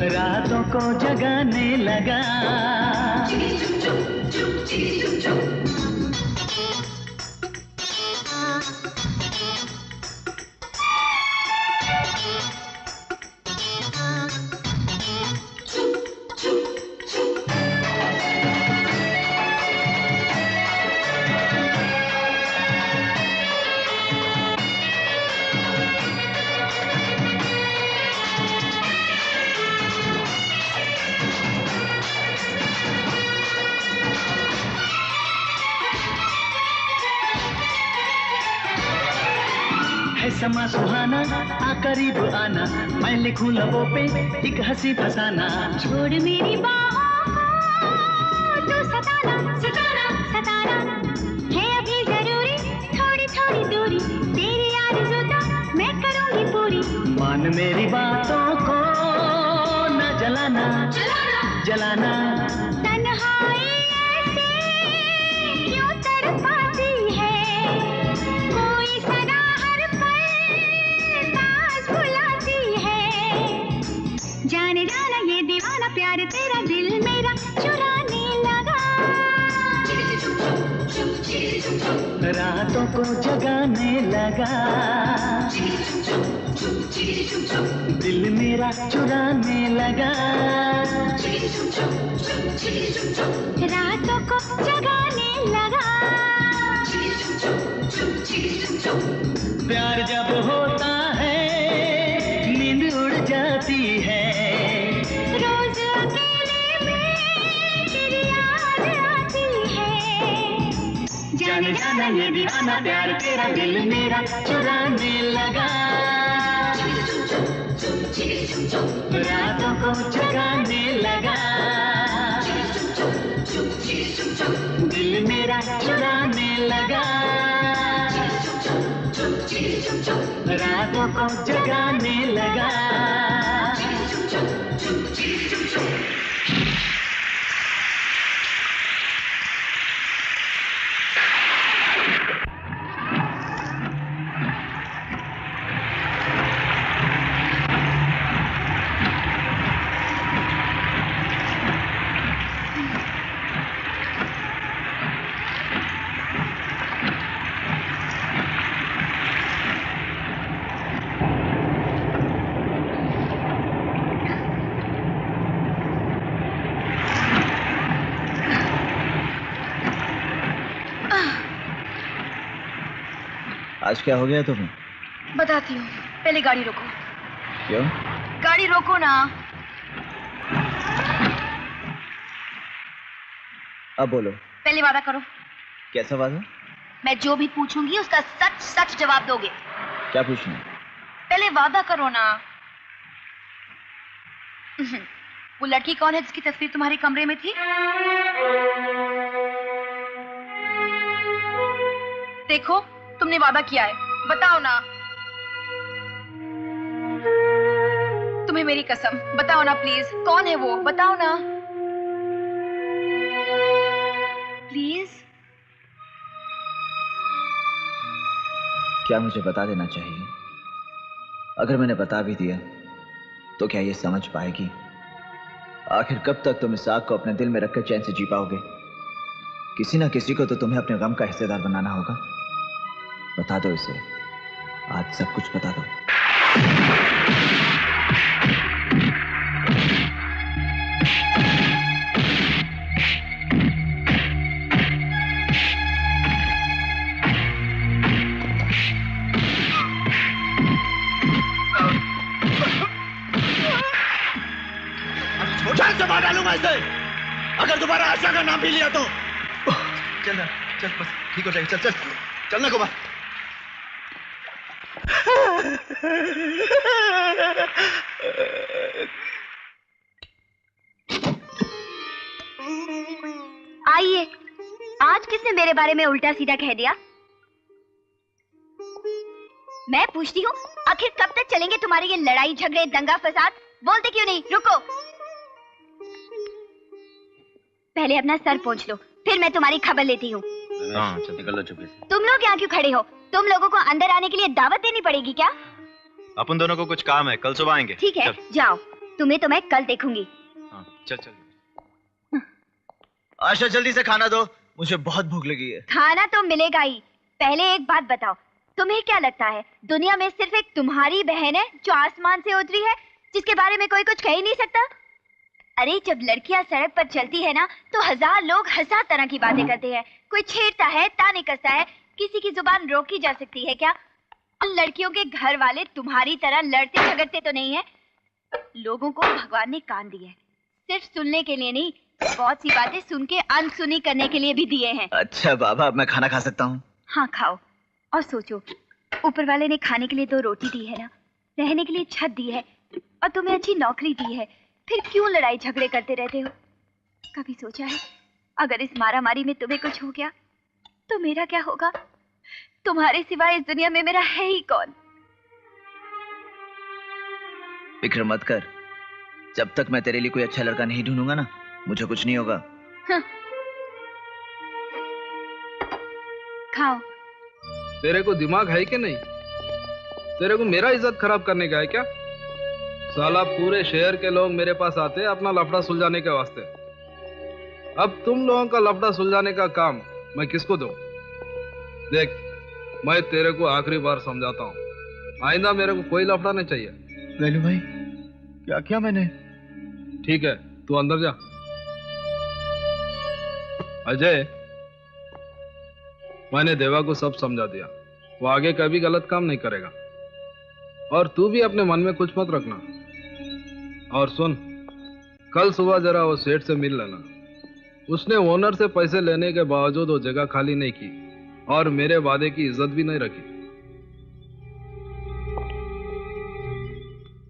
रातों को जगाने लगा। है समा सुहाना, आ करीब आना, मैं लिखूं लबों पे एक हंसी फसाना। छोड़ मेरी बाहों को तू सताना सताना सताना, है अभी जरूरी थोड़ी थोड़ी दूरी, तेरी आरज़ू तो मैं करूंगी पूरी। मान मेरी बातों को न जलाना जलाना जलाना। तन्हाई ऐसे क्यों तड़पाती है, कोई सदा हर पल पास बुलाती है। जाने जाना ये दीवाना प्यार तेरा दिल मेरा चुराने लगा, रातों को जगाने लगा। दिल मेरा चुराने लगा, रातों को जगाने लगा। प्यार जब होता है नींद उड़ जाती है, रोज अकेले में तेरी याद आती है। जाने जाना ये दीवाना प्यार तेरा दिल मेरा चुराने लगा, रातों को जगाने लगा। दिल मेरा चुराने लगा, रातों को जगाने लगा। आज क्या हो गया तुम्हें? बताती हूँ, पहले गाड़ी रोको। क्यों? गाड़ी रोको ना। अब बोलो। पहले वादा करो। कैसा वादा? मैं जो भी पूछूंगी उसका सच सच जवाब दोगे। क्या पूछना? पहले वादा करो ना। वो लड़की कौन है जिसकी तस्वीर तुम्हारे कमरे में थी? देखो, तुमने वादा किया है, बताओ ना। तुम्हें मेरी कसम, बताओ ना प्लीज, कौन है वो? बताओ ना प्लीज। क्या मुझे बता देना चाहिए? अगर मैंने बता भी दिया तो क्या ये समझ पाएगी? आखिर कब तक तुम इस आग को अपने दिल में रखकर चैन से जी पाओगे? किसी ना किसी को तो तुम्हें अपने गम का हिस्सेदार बनाना होगा। बता दो इसे, आज सब कुछ बता दो। जान से मार डालूंगा इसे अगर दोबारा आशा का नाम भी लिया तो। चल ना, चल, बस ठीक हो जाएगी। चल चल चलना कुमार। आइए, आज किसने मेरे बारे में उल्टा सीधा कह दिया? मैं पूछती हूँ, आखिर कब तक चलेंगे तुम्हारे ये लड़ाई झगड़े दंगा फसाद? बोलते क्यों नहीं? रुको, पहले अपना सर पोंछ लो, फिर मैं तुम्हारी खबर लेती हूँ। निकल लो चुपके से। तुम लोग यहाँ क्यों खड़े हो? तुम लोगों को अंदर आने के लिए दावत देनी पड़ेगी क्या? अपन दोनों को कुछ काम है, कल सुबह आएंगे। ठीक है, जाओ, तुम्हें तो मैं कल देखूंगी। चल चल। आशा जल्दी से खाना दो, मुझे बहुत भूख लगी है। खाना तो मिलेगा ही। पहले एक बात बताओ, तुम्हें क्या लगता है दुनिया में सिर्फ एक तुम्हारी बहन है जो आसमान से उतरी है, जिसके बारे में कोई कुछ कह ही नहीं सकता? अरे जब लड़कियां सड़क पर चलती है ना, तो हजार लोग हजार तरह की बातें करते हैं। कोई छेड़ता है, ताने कसता है, किसी की जुबान रोकी जा सकती है क्या? लड़कियों के घर वाले तुम्हारी तरह लड़ते झगड़ते तो नहीं है। लोगों को भगवान ने कान दिए, सिर्फ सुनने के लिए नहीं, बहुत सी बातें सुन के अनसुनी करने के लिए भी दिए हैं। अच्छा बाबा, अब मैं खाना खा सकता हूँ? हाँ खाओ, और सोचो, ऊपर वाले ने खाने के लिए 2 रोटी दी है ना, रहने के लिए छत दी है, और तुम्हें अच्छी नौकरी दी है, फिर क्यों लड़ाई झगड़े करते रहते हो? कभी सोचा है अगर इस मारामारी में तुम्हें कुछ हो गया तो मेरा क्या होगा? तुम्हारे सिवाय इस दुनिया में मेरा है ही कौन? फिक्र मत कर, जब तक मैं तेरे लिए कोई अच्छा लड़का नहीं ढूंढूंगा ना, मुझे कुछ नहीं होगा। हाँ। खाओ। तेरे को दिमाग है कि नहीं? तेरे को मेरा इज्जत खराब करने का है क्या? साला पूरे शहर के लोग मेरे पास आते हैं अपना लफड़ा सुलझाने के वास्ते। अब तुम लोगों का लफड़ा सुलझाने का काम मैं किसको दूं? देख, मैं तेरे को आखिरी बार समझाता हूँ, आइंदा मेरे को कोई लफड़ा नहीं चाहिए। वेलू भाई, क्या किया मैंने? ठीक है, तू अंदर जा। अजय, मैंने देवा को सब समझा दिया, वो आगे कभी गलत काम नहीं करेगा, और तू भी अपने मन में कुछ मत रखना। और सुन, कल सुबह जरा वो सेठ से मिल लेना। उसने ओनर से पैसे लेने के बावजूद वो जगह खाली नहीं की और मेरे वादे की इज्जत भी नहीं रखी।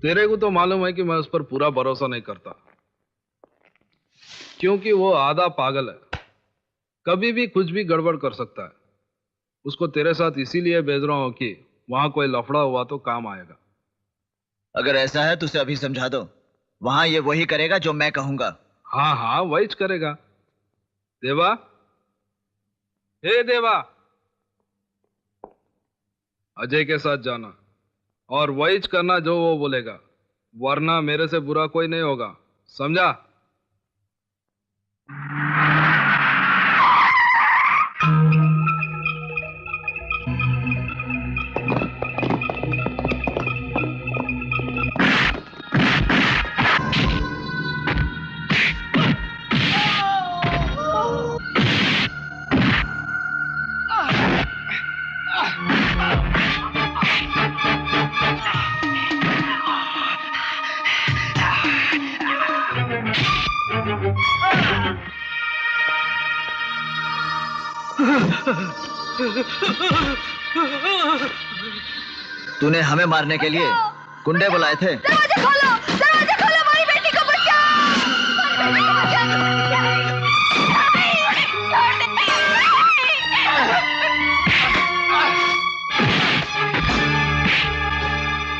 तेरे को तो मालूम है कि मैं उस पर पूरा भरोसा नहीं करता, क्योंकि वो आधा पागल है कभी भी कुछ भी गड़बड़ कर सकता है। उसको तेरे साथ इसीलिए भेज रहा हूं कि वहां कोई लफड़ा हुआ तो काम आएगा। अगर ऐसा है तो उसे अभी समझा दो, वहां ये वही करेगा जो मैं कहूंगा। हाँ हाँ वही करेगा। देवा, हे देवा, अजय के साथ जाना और वही करना जो वो बोलेगा, वरना मेरे से बुरा कोई नहीं होगा, समझा? तूने हमें मारने के लिए गुंडे बुलाए थे? दरवाजा खोलो, दरवाजा खोलो, हमारी बेटी को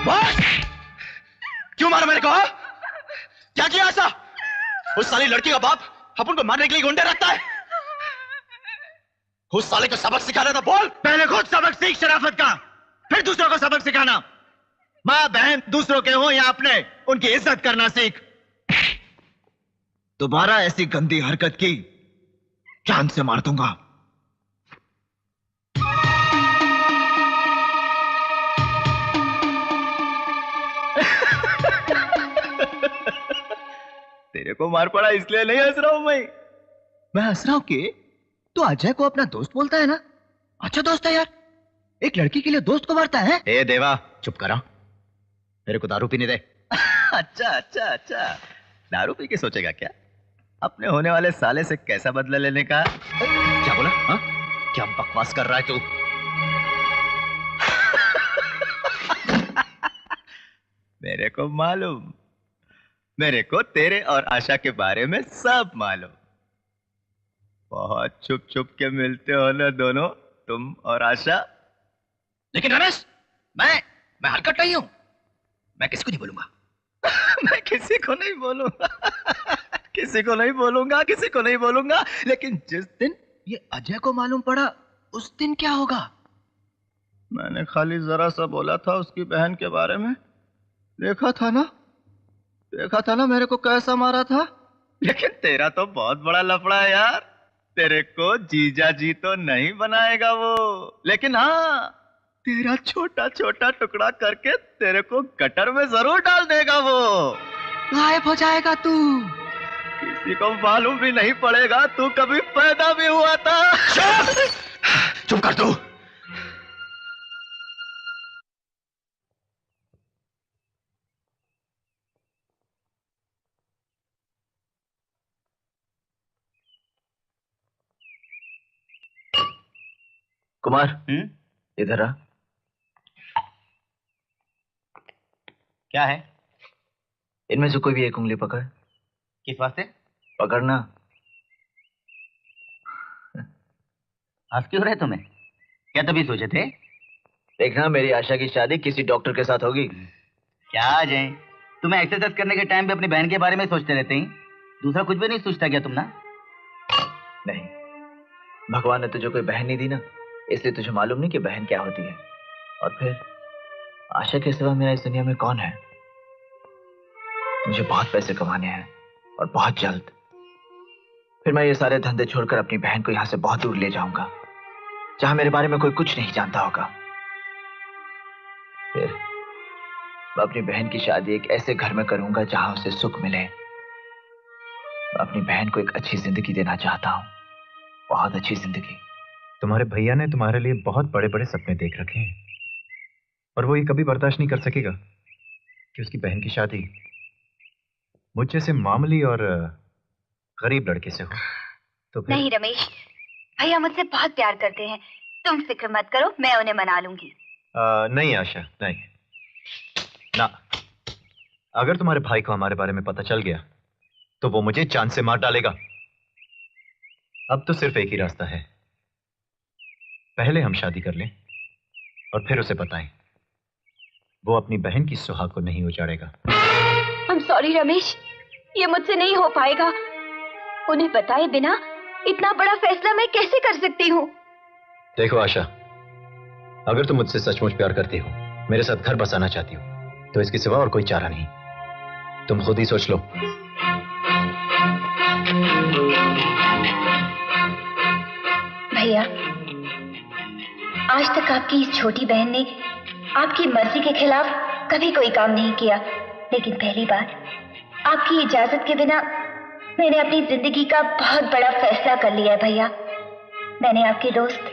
बस! क्यों मारा मेरे को? क्या किया ऐसा? उस साली लड़की का बाप अपन को मारने के लिए गुंडे रखता है। उस साले को सबक सिखाना था, बोल। पहले खुद सबक सीख शराफत का, फिर दूसरों को सबक सिखाना। माँ बहन दूसरों के हो या अपने, उनकी इज्जत करना सीख। दोबारा ऐसी गंदी हरकत की जान से मार दूंगा। तेरे को मार पड़ा इसलिए नहीं हंस रहा हूं मैं हंस रहा हूं कि तू अजय को अपना दोस्त बोलता है ना। अच्छा दोस्त है यार, एक लड़की के लिए दोस्त को मारता है। ए देवा, चुप करा, मेरे को दारू पीने दे। अच्छा अच्छा अच्छा, दारू पी के सोचेगा क्या अपने होने वाले साले से कैसा बदला लेने का? क्या बोला? हा? क्या बकवास कर रहा है तू? मेरे को मालूम, मेरे को तेरे और आशा के बारे में सब मालूम। बहुत छुप छुप के मिलते हो ना दोनों, तुम और आशा। लेकिन रमेश, मैं हरकत नहीं हूं, मैं किसी को नहीं बोलूंगा। मैं किसी को नहीं बोलूंगा, किसी को नहीं बोलूंगा, किसी को नहीं बोलूंगा। लेकिन जिस दिन ये अजय को मालूम पड़ा, उस दिन क्या होगा? मैंने खाली जरा सा बोला था उसकी बहन के बारे में। देखा था ना मेरे को कैसा मारा था। लेकिन तेरा तो बहुत बड़ा लफड़ा है यार। तेरे को जीजा जी तो नहीं बनाएगा वो, लेकिन हाँ, तेरा छोटा छोटा टुकड़ा करके तेरे को गटर में जरूर डाल देगा वो। गायब हो जाएगा तू, किसी को मालूम भी नहीं पड़ेगा तू कभी पैदा भी हुआ था। चुप कर तू। कुमार, इधर आ। क्या है? इनमें से कोई भी एक उंगली पकड़। किस वास्ते? पकड़ना। हंस क्यों रहे तुम्हें? क्या तभी सोचे थे? देखना, मेरी आशा की शादी किसी डॉक्टर के साथ होगी। क्या अजय, तुम्हें एक्सरसाइज करने के टाइम पे अपनी बहन के बारे में सोचते रहते हैं, दूसरा कुछ भी नहीं सोचता क्या तुम ना? नहीं, भगवान ने तुझे कोई बहन नहीं दी ना, इसलिए तुझे मालूम नहीं कि बहन क्या होती है। और फिर आशा के सिवा मेरा इस दुनिया में कौन है? मुझे बहुत पैसे कमाने हैं और बहुत जल्द। फिर मैं ये सारे धंधे छोड़कर अपनी बहन को यहां से बहुत दूर ले जाऊंगा, जहां मेरे बारे में कोई कुछ नहीं जानता होगा। फिर मैं अपनी बहन की शादी एक ऐसे घर में करूंगा जहां उसे सुख मिले। मैं अपनी बहन को एक अच्छी जिंदगी देना चाहता हूं, बहुत अच्छी जिंदगी। तुम्हारे भैया ने तुम्हारे लिए बहुत बड़े बड़े सपने देख रखे हैं, और वो ये कभी बर्दाश्त नहीं कर सकेगा कि उसकी बहन की शादी मुझ जैसे मामूली और गरीब लड़के से हो। तो फिर नहीं रमेश, भैया मुझसे बहुत प्यार करते हैं, तुम फिक्र मत करो, मैं उन्हें मना लूंगी। नहीं आशा, नहीं ना। अगर तुम्हारे भाई को हमारे बारे में पता चल गया तो वो मुझे जान से मार डालेगा। अब तो सिर्फ एक ही रास्ता है, पहले हम शादी कर लें और फिर उसे बताएं। वो अपनी बहन की सुहाग को नहीं उजाड़ेगा। I'm sorry रमेश, ये मुझसे नहीं हो पाएगा। उन्हें बताए बिना इतना बड़ा फैसला मैं कैसे कर सकती हूँ? देखो आशा, अगर तुम मुझसे सचमुच प्यार करती हो, मेरे साथ घर बसाना चाहती हो, तो इसके सिवा और कोई चारा नहीं। तुम खुद ही सोच लो। भैया, आज तक आपकी इस छोटी बहन ने आपकी मर्जी के खिलाफ कभी कोई काम नहीं किया, लेकिन पहली बार आपकी इजाजत के बिना मैंने अपनी जिंदगी का बहुत बड़ा फैसला कर लिया है भैया। मैंने आपके दोस्त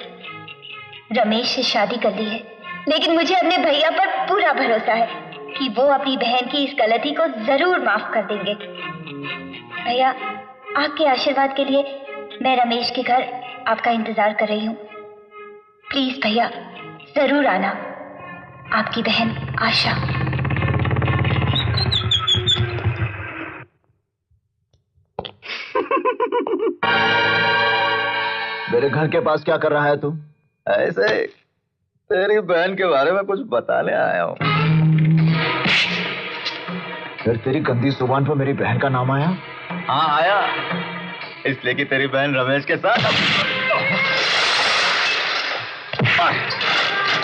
रमेश से शादी कर ली है, लेकिन मुझे अपने भैया पर पूरा भरोसा है कि वो अपनी बहन की इस गलती को जरूर माफ कर देंगे। भैया, आपके आशीर्वाद के लिए मैं रमेश के घर आपका इंतजार कर रही हूँ। प्लीज भैया, जरूर आना। आपकी बहन आशा। मेरे घर के पास क्या कर रहा है तू? ऐसे तेरी बहन के बारे में कुछ बताने आया हूँ। फिर तेरी गंदी जुबान पर मेरी बहन का नाम आया? हाँ आया, इसलिए कि तेरी बहन रमेश के साथ।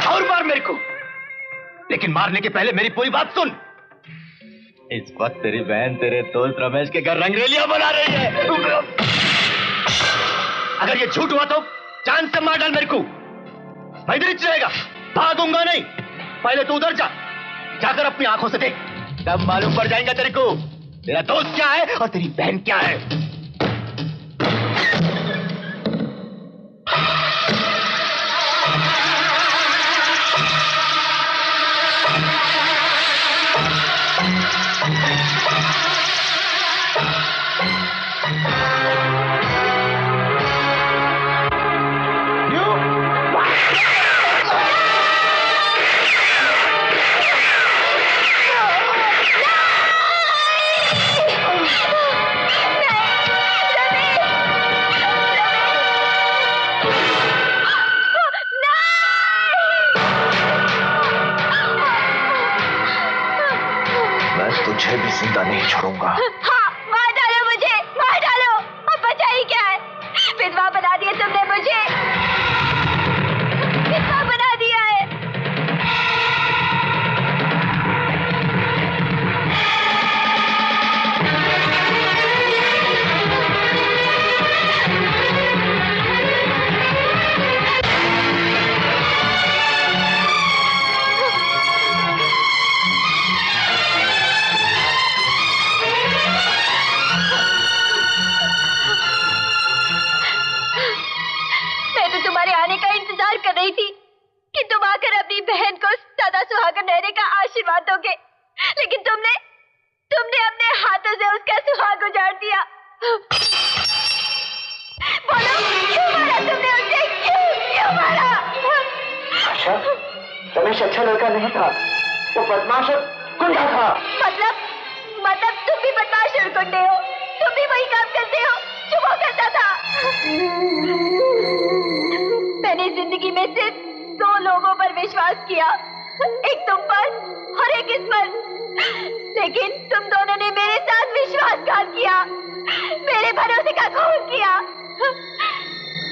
और मार मेरे को, लेकिन मारने के पहले मेरी पूरी बात सुन। इस वक्त तेरी बहन तेरे दोस्त रमेश के घर रंगरेलियां बना रही है। अगर ये झूठ हुआ तो जान से मार डाल मेरे को। मैं इधर ही रहेगा, भागूंगा नहीं। पहले तू उधर जा, जाकर अपनी आंखों से देख, तब मालूम पड़ जाएगा तेरे को तेरा दोस्त क्या है और तेरी बहन क्या है। तुझे भी जिंदा नहीं छोड़ूंगा। हाँ, मार डालो मुझे, मार डालो। अब बचा ही क्या है? विधवा बना दिया तुमने मुझे, विधवा बना दिया है। कर रही थी कि तुम आकर अपनी बहन को सदा सुहागन रहने का आशीर्वाद दोगे, लेकिन तुमने अपने हाथों से उसका सुहाग उजाड़ दिया। बोलो, क्यों मारा तुमने उसे? क्यों मारा? आशा, रमेश अच्छा लड़का नहीं था, वो बदमाश और गुंडा था। मतलब तुम भी बदमाश और गुंडे हो? तुम भी वही काम करते हो जो वो करता था? मैंने जिंदगी में सिर्फ 2 लोगों पर विश्वास किया, एक तुम पर और एक इस पर, लेकिन तुम दोनों ने मेरे साथ विश्वासघात किया, मेरे भरोसे का खून किया।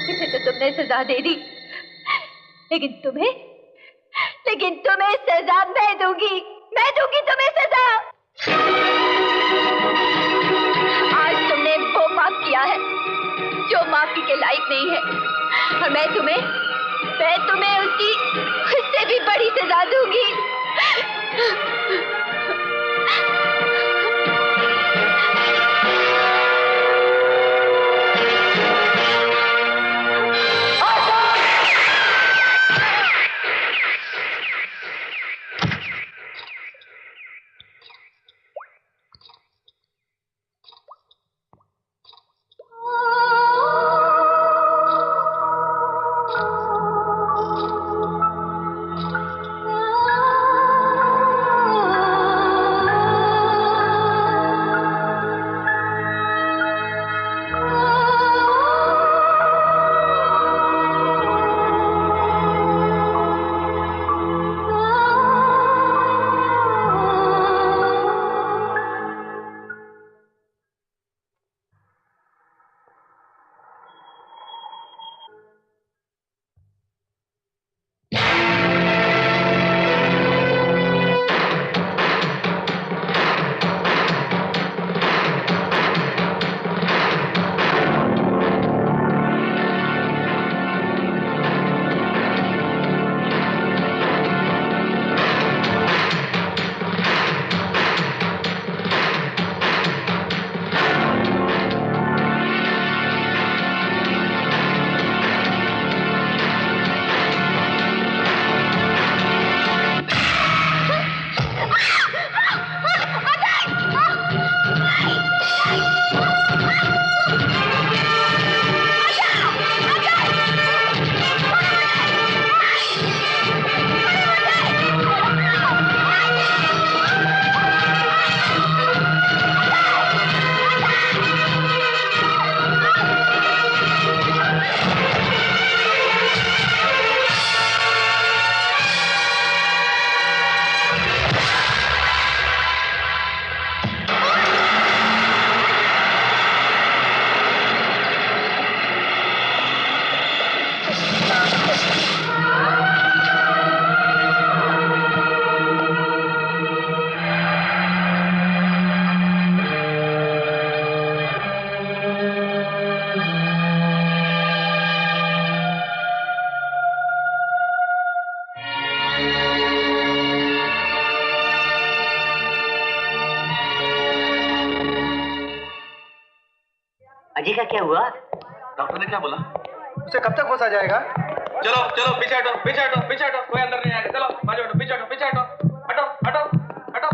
इसे तो तुमने सजा दे दी, लेकिन तुम्हें सजा मैं दूंगी तुम्हें सजा। आज तुमने वो पाप किया है जो माफी के लायक नहीं है, और मैं तुम्हें उससे भी बड़ी सजा दूंगी। लड़की का क्या हुआ? डॉक्टर ने क्या बोला? उसे कब तक होश आ जाएगा? चलो चलो पीछे हटो, पीछे हटो, पीछे हटो, कोई अंदर नहीं आएगा। चलो बाजू हटो, पीछे हटो, पीछे हटो, हटो हटो हटो।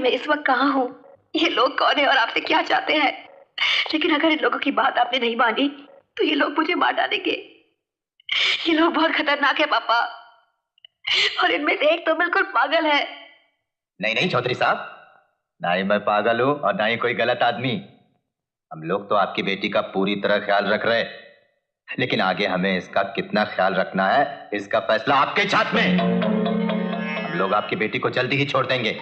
इस वक्त कहाँ हूँ, ये लोग कौन है और आपसे क्या चाहते हैं। लेकिन अगर इन लोगों की बात आपने नहीं मानी तो ये लोग मुझे मार डालेंगे। ये लोग बहुत खतरनाक है पापा, और इनमें से एक तो बिल्कुल पागल है। नहीं नहीं चौधरी साहब, ना ही मैं पागल हूँ और ना ही कोई गलत आदमी। हम लोग तो आपकी बेटी का पूरी तरह ख्याल रख रहे, लेकिन आगे हमें इसका कितना ख्याल रखना है इसका फैसला आपके हाथ में। हम लोग आपकी बेटी को जल्दी ही छोड़ देंगे,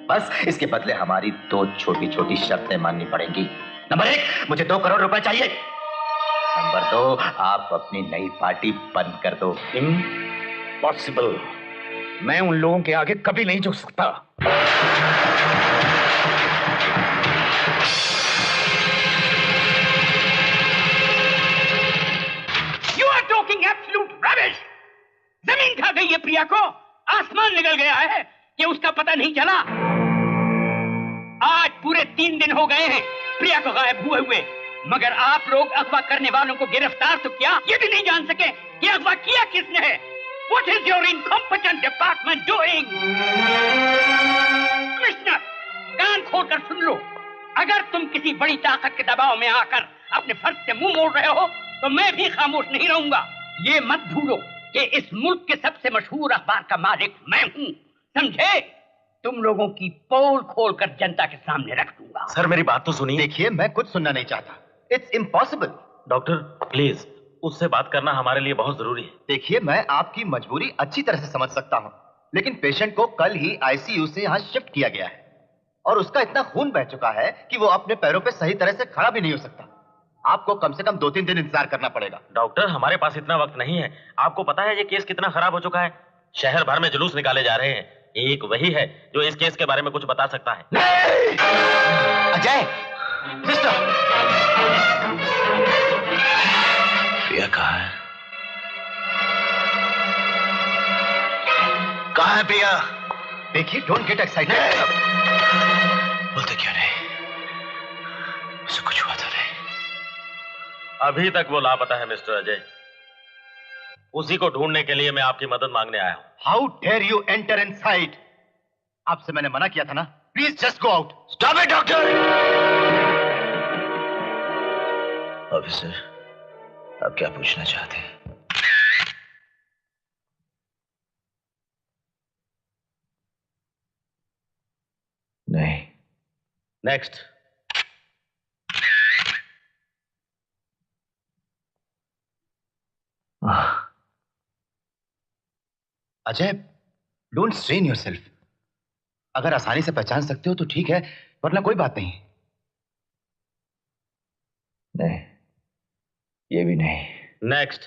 बस इसके बदले हमारी 2 छोटी छोटी शर्तें माननी पड़ेंगी। नंबर 1, मुझे 2 करोड़ रुपए चाहिए। नंबर 2, आप अपनी नई पार्टी बंद कर दो। इम्पॉसिबल, मैं उन लोगों के आगे कभी नहीं झुक सकता। You are talking absolute rubbish. जमीन खा गई है प्रिया को, आसमान निकल गया है कि उसका पता नहीं चला। आज पूरे 3 दिन हो गए हैं प्रिया को गायब हुए, मगर आप लोग अगवा करने वालों को गिरफ्तार तो किया, ये भी नहीं जान सके कि अगवा किया किसने है। What is your incompetent department doing? Commissioner, कान खोलकर सुन लो, अगर तुम किसी बड़ी ताकत के दबाव में आकर अपने फर्ज से मुंह मोड़ रहे हो तो मैं भी खामोश नहीं रहूंगा। ये मत भूलो कि इस मुल्क के सबसे मशहूर अखबार का मालिक मैं हूँ, समझे? तुम लोगों की पोल खोलकर जनता के सामने रख दूंगा। सर मेरी बात तो सुनिए। देखिए मैं कुछ सुनना नहीं चाहता, इट्स इम्पॉसिबल। डॉक्टर प्लीज, उससे बात करना हमारे लिए बहुत जरूरी है। देखिए मैं आपकी मजबूरी अच्छी तरह से समझ सकता हूँ, लेकिन पेशेंट को कल ही आईसीयू से यहाँ शिफ्ट किया गया है और उसका इतना खून बह चुका है कि वो अपने पैरों पे सही तरह से खड़ा भी नहीं हो सकता। आपको कम से कम 2-3 दिन इंतजार करना पड़ेगा। डॉक्टर हमारे पास इतना वक्त नहीं है। आपको पता है ये केस कितना खराब हो चुका है। शहर भर में जुलूस निकाले जा रहे हैं, एक वही है जो इस केस के बारे में कुछ बता सकता है। अजय, सिस्टर, प्रिया कहाँ है? कहाँ है प्रिया? देखिए डोंट गेट एक्साइटेड। बोलते क्यों नहीं? उसे कुछ हुआ तो नहीं? अभी तक वो लापता है मिस्टर अजय। उसी को ढूंढने के लिए मैं आपकी मदद मांगने आया हूं। How dare you enter inside? आपसे मैंने मना किया था ना, please just go out. Stop it doctor. Officer, आप क्या पूछना चाहते हैं? नहीं। Next. Ajay, don't strain yourself. अगर आसानी से पहचान सकते हो तो ठीक है, वरना कोई बात नहीं। नहीं, ये भी नहीं। नेक्स्ट।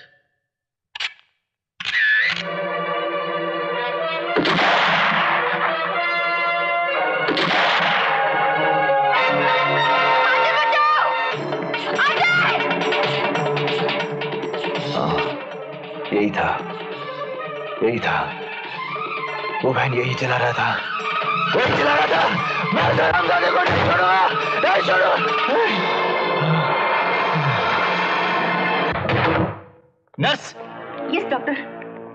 यही था, यही था। वो बहन यही चला रहा था, वही चला रहा था। मैं हरामजादे को नहीं छोड़ूंगा, नहीं छोड़ूंगा। नर्स। Yes doctor.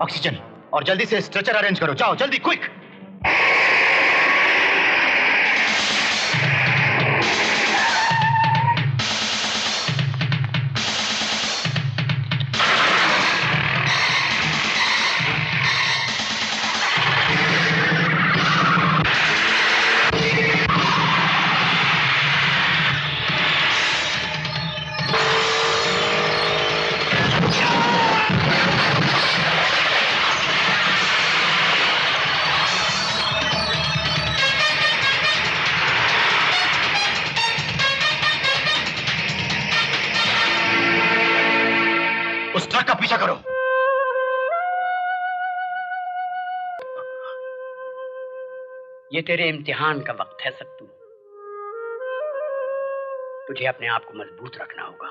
ऑक्सीजन और जल्दी से स्ट्रेचर अरेंज करो, जाओ जल्दी, क्विक। ये तेरे इम्तिहान का वक्त है सत्तू। तुझे अपने आप को मजबूत रखना होगा।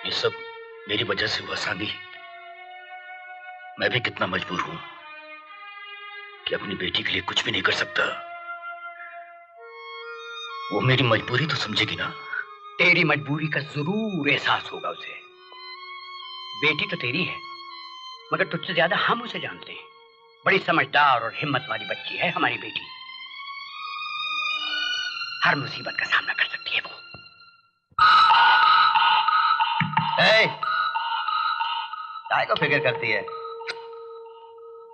ये सब मेरी वजह से हुआ सानी। मैं भी कितना मजबूर हूं कि अपनी बेटी के लिए कुछ भी नहीं कर सकता। वो मेरी मजबूरी तो समझेगी ना। तेरी मजबूरी का जरूर एहसास होगा उसे। बेटी तो तेरी है, मगर तुझसे ज्यादा हम उसे जानते हैं। बड़ी समझदार और हिम्मत वाली बच्ची है हमारी बेटी। हर मुसीबत का सामना कर सकती है वो। काय को फिक्र करती है?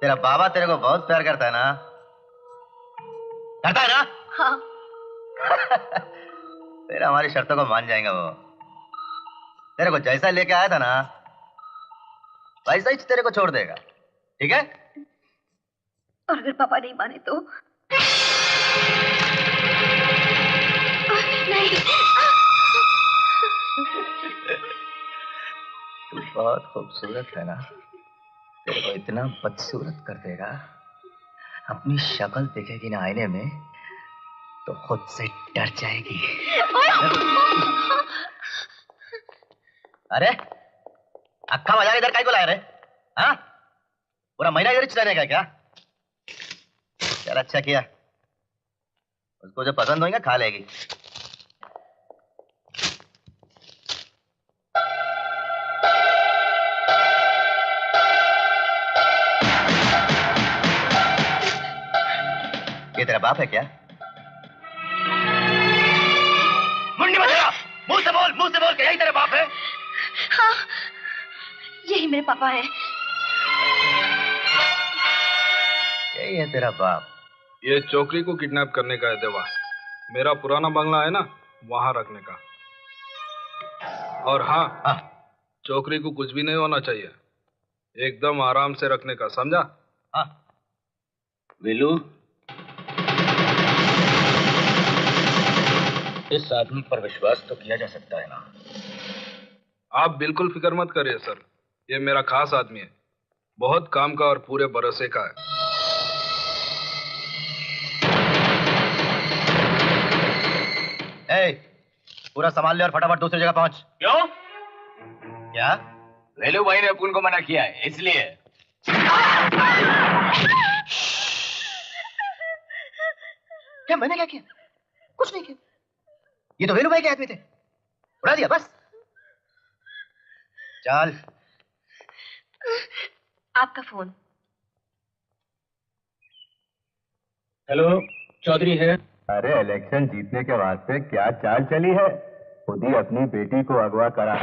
तेरा बाबा तेरे को बहुत प्यार करता है ना? करता है ना? हाँ। फिर हमारी शर्तों को मान जाएगा वो। तेरे को जैसा लेके आया था ना, वैसा ही तेरे को छोड़ देगा। ठीक है? और अगर पापा नहीं माने तो? नहीं। तू बहुत खूबसूरत है ना? तेरे को इतना बदसूरत कर देगा, अपनी शक्ल देखेगी ना आईने में तो खुद से डर जाएगी। अरे अक्का मजा इधर काहे को लाया रे? हाँ? पूरा महीना इधर चिल्लाने का क्या? चल अच्छा किया, उसको जो पसंद होगा खा लेगी। ये तेरा बाप है क्या? मुंडी मत लगा, मुंह से बोल के यही तेरा बाप है? हाँ, यही मेरे पापा है। यही है तेरा बाप। ये चौकरी को किडनैप करने का है देवा। मेरा पुराना बंगला है ना, वहां रखने का। और हाँ, चौकरी को कुछ भी नहीं होना चाहिए, एकदम आराम से रखने का, समझा? हाँ। वेलू, इस आदमी पर विश्वास तो किया जा सकता है ना? आप बिल्कुल फिक्र मत करिए सर, ये मेरा खास आदमी है, बहुत काम का और पूरे भरोसे का है। पूरा संभाल ले और फटाफट दूसरी जगह पहुंच। क्यों? क्या? वेलू भाई ने अपन को मना किया है, इसलिए। क्या मैंने क्या किया? कुछ नहीं किया। ये तो वेलू भाई के आदमी थे, उड़ा दिया बस। चल। आपका फोन। हेलो, चौधरी है? अरे इलेक्शन जीतने के वास्ते क्या चाल चली है? खुद ही अपनी बेटी को अगवा करा,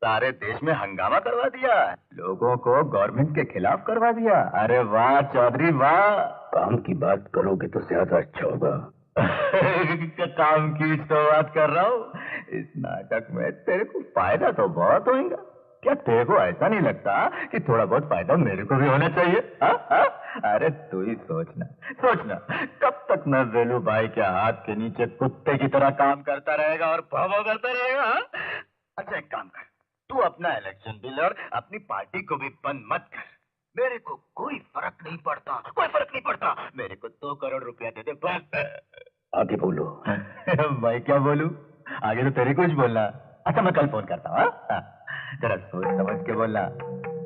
सारे देश में हंगामा करवा दिया, लोगों को गवर्नमेंट के खिलाफ करवा दिया। अरे वाह चौधरी वाह। काम की बात करोगे तो ज्यादा अच्छा होगा। काम की तो बात कर रहा हूँ। इस नाटक में तेरे को फायदा तो बहुत होगा। क्या तेरे को ऐसा नहीं लगता कि थोड़ा बहुत फायदा मेरे को भी होना चाहिए? अरे तू ही सोचना कब तक मैं वेलू भाई के हाथ के नीचे कुत्ते की तरह काम करता रहेगा और भाव करता रहेगा? अच्छा एक काम कर, तू अपना इलेक्शन बिल और अपनी पार्टी को भी बंद मत कर। मेरे को कोई फर्क नहीं पड़ता, मेरे को 2 करोड़ रुपया दे दे बस। आगे बोलो। मैं क्या बोलूं? आगे तो तेरे कुछ बोलना। अच्छा मैं कल फोन करता हूँ। जरा सोच समझ के बोलना,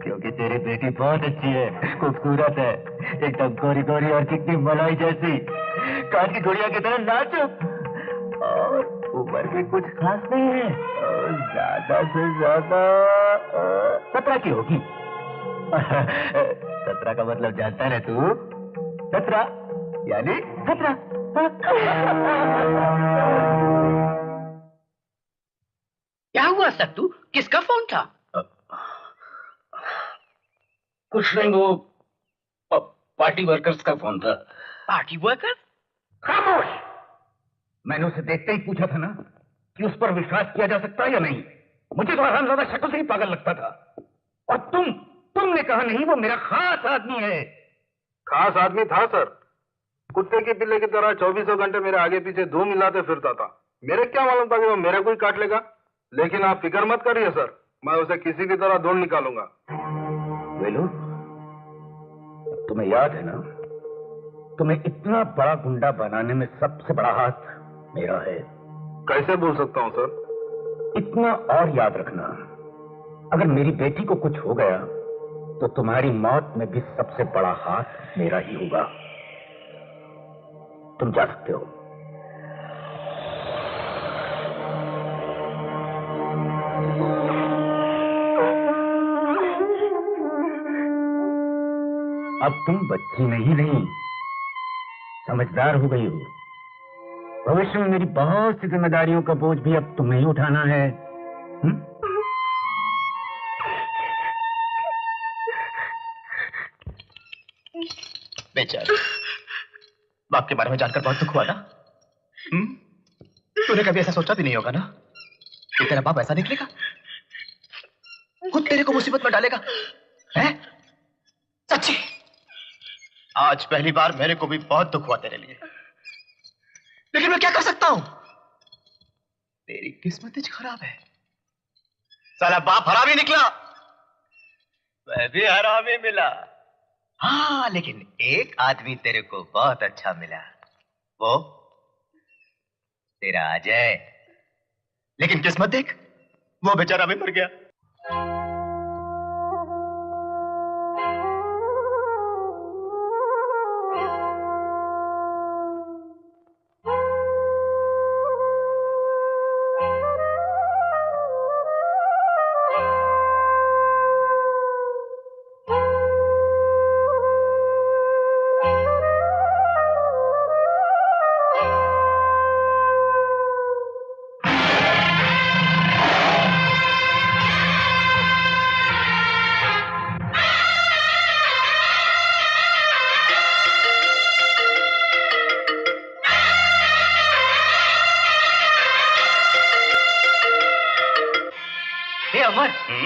क्योंकि तेरी बेटी बहुत अच्छी है, खूबसूरत है, एकदम गोरी गोरी और कितनी मलाई जैसी, कांच की गुड़िया की तरह नाजुक, और उम्र भी कुछ खास नहीं है, और ज्यादा से ज्यादा 17 की होगी। 17 का मतलब जानता है ना तू? 17 यानी 17। क्या हुआ सत्तू? किसका फोन था? कुछ नहीं, वो पार्टी वर्कर्स का फोन था। Party workers? खामोश! मैंने उसे देखते ही पूछा था ना कि उस पर विश्वास किया जा सकता है या नहीं। मुझे तो हरामजादा शक्ल से ही पागल लगता था, और तुमने कहा नहीं वो मेरा खास आदमी है। खास आदमी था सर, कुत्ते के पिल्ले की तरह 24 घंटे मेरे आगे पीछे धूम मिलाते फिरता था। मेरे क्या मालूम था कि वो मेरे को ही काट लेगा, लेकिन आप फिक्र मत करिए सर, मैं उसे किसी भी तरह ढूंढ निकालूंगा। वेलू, तुम्हें याद है ना, तुम्हें इतना बड़ा गुंडा बनाने में सबसे बड़ा हाथ मेरा है। कैसे बोल सकता हूँ सर? इतना और याद रखना, अगर मेरी बेटी को कुछ हो गया तो तुम्हारी मौत में भी सबसे बड़ा हाथ मेरा ही होगा। तुम जा सकते हो। अब तुम बच्ची नहीं, समझदार हो गई हो। भविष्य में मेरी बहुत सी जिम्मेदारियों का बोझ भी अब तुम्हें ही उठाना है। बेचारी, बाप के बारे में जानकर बहुत दुख हुआ ना? तूने कभी ऐसा सोचा भी नहीं होगा ना कि तेरा बाप ऐसा निकलेगा, खुद तेरे को मुसीबत में डालेगा, हैं? सच्ची आज पहली बार मेरे को भी बहुत दुख हुआ तेरे लिए, लेकिन मैं क्या कर सकता हूं? तेरी किस्मत ही खराब है। साला बाप हरामी निकला, मैं भी हरामी मिला। हाँ, लेकिन एक आदमी तेरे को बहुत अच्छा मिला, वो तेरा अजय। लेकिन किस्मत देख, वो बेचारा भी मर गया।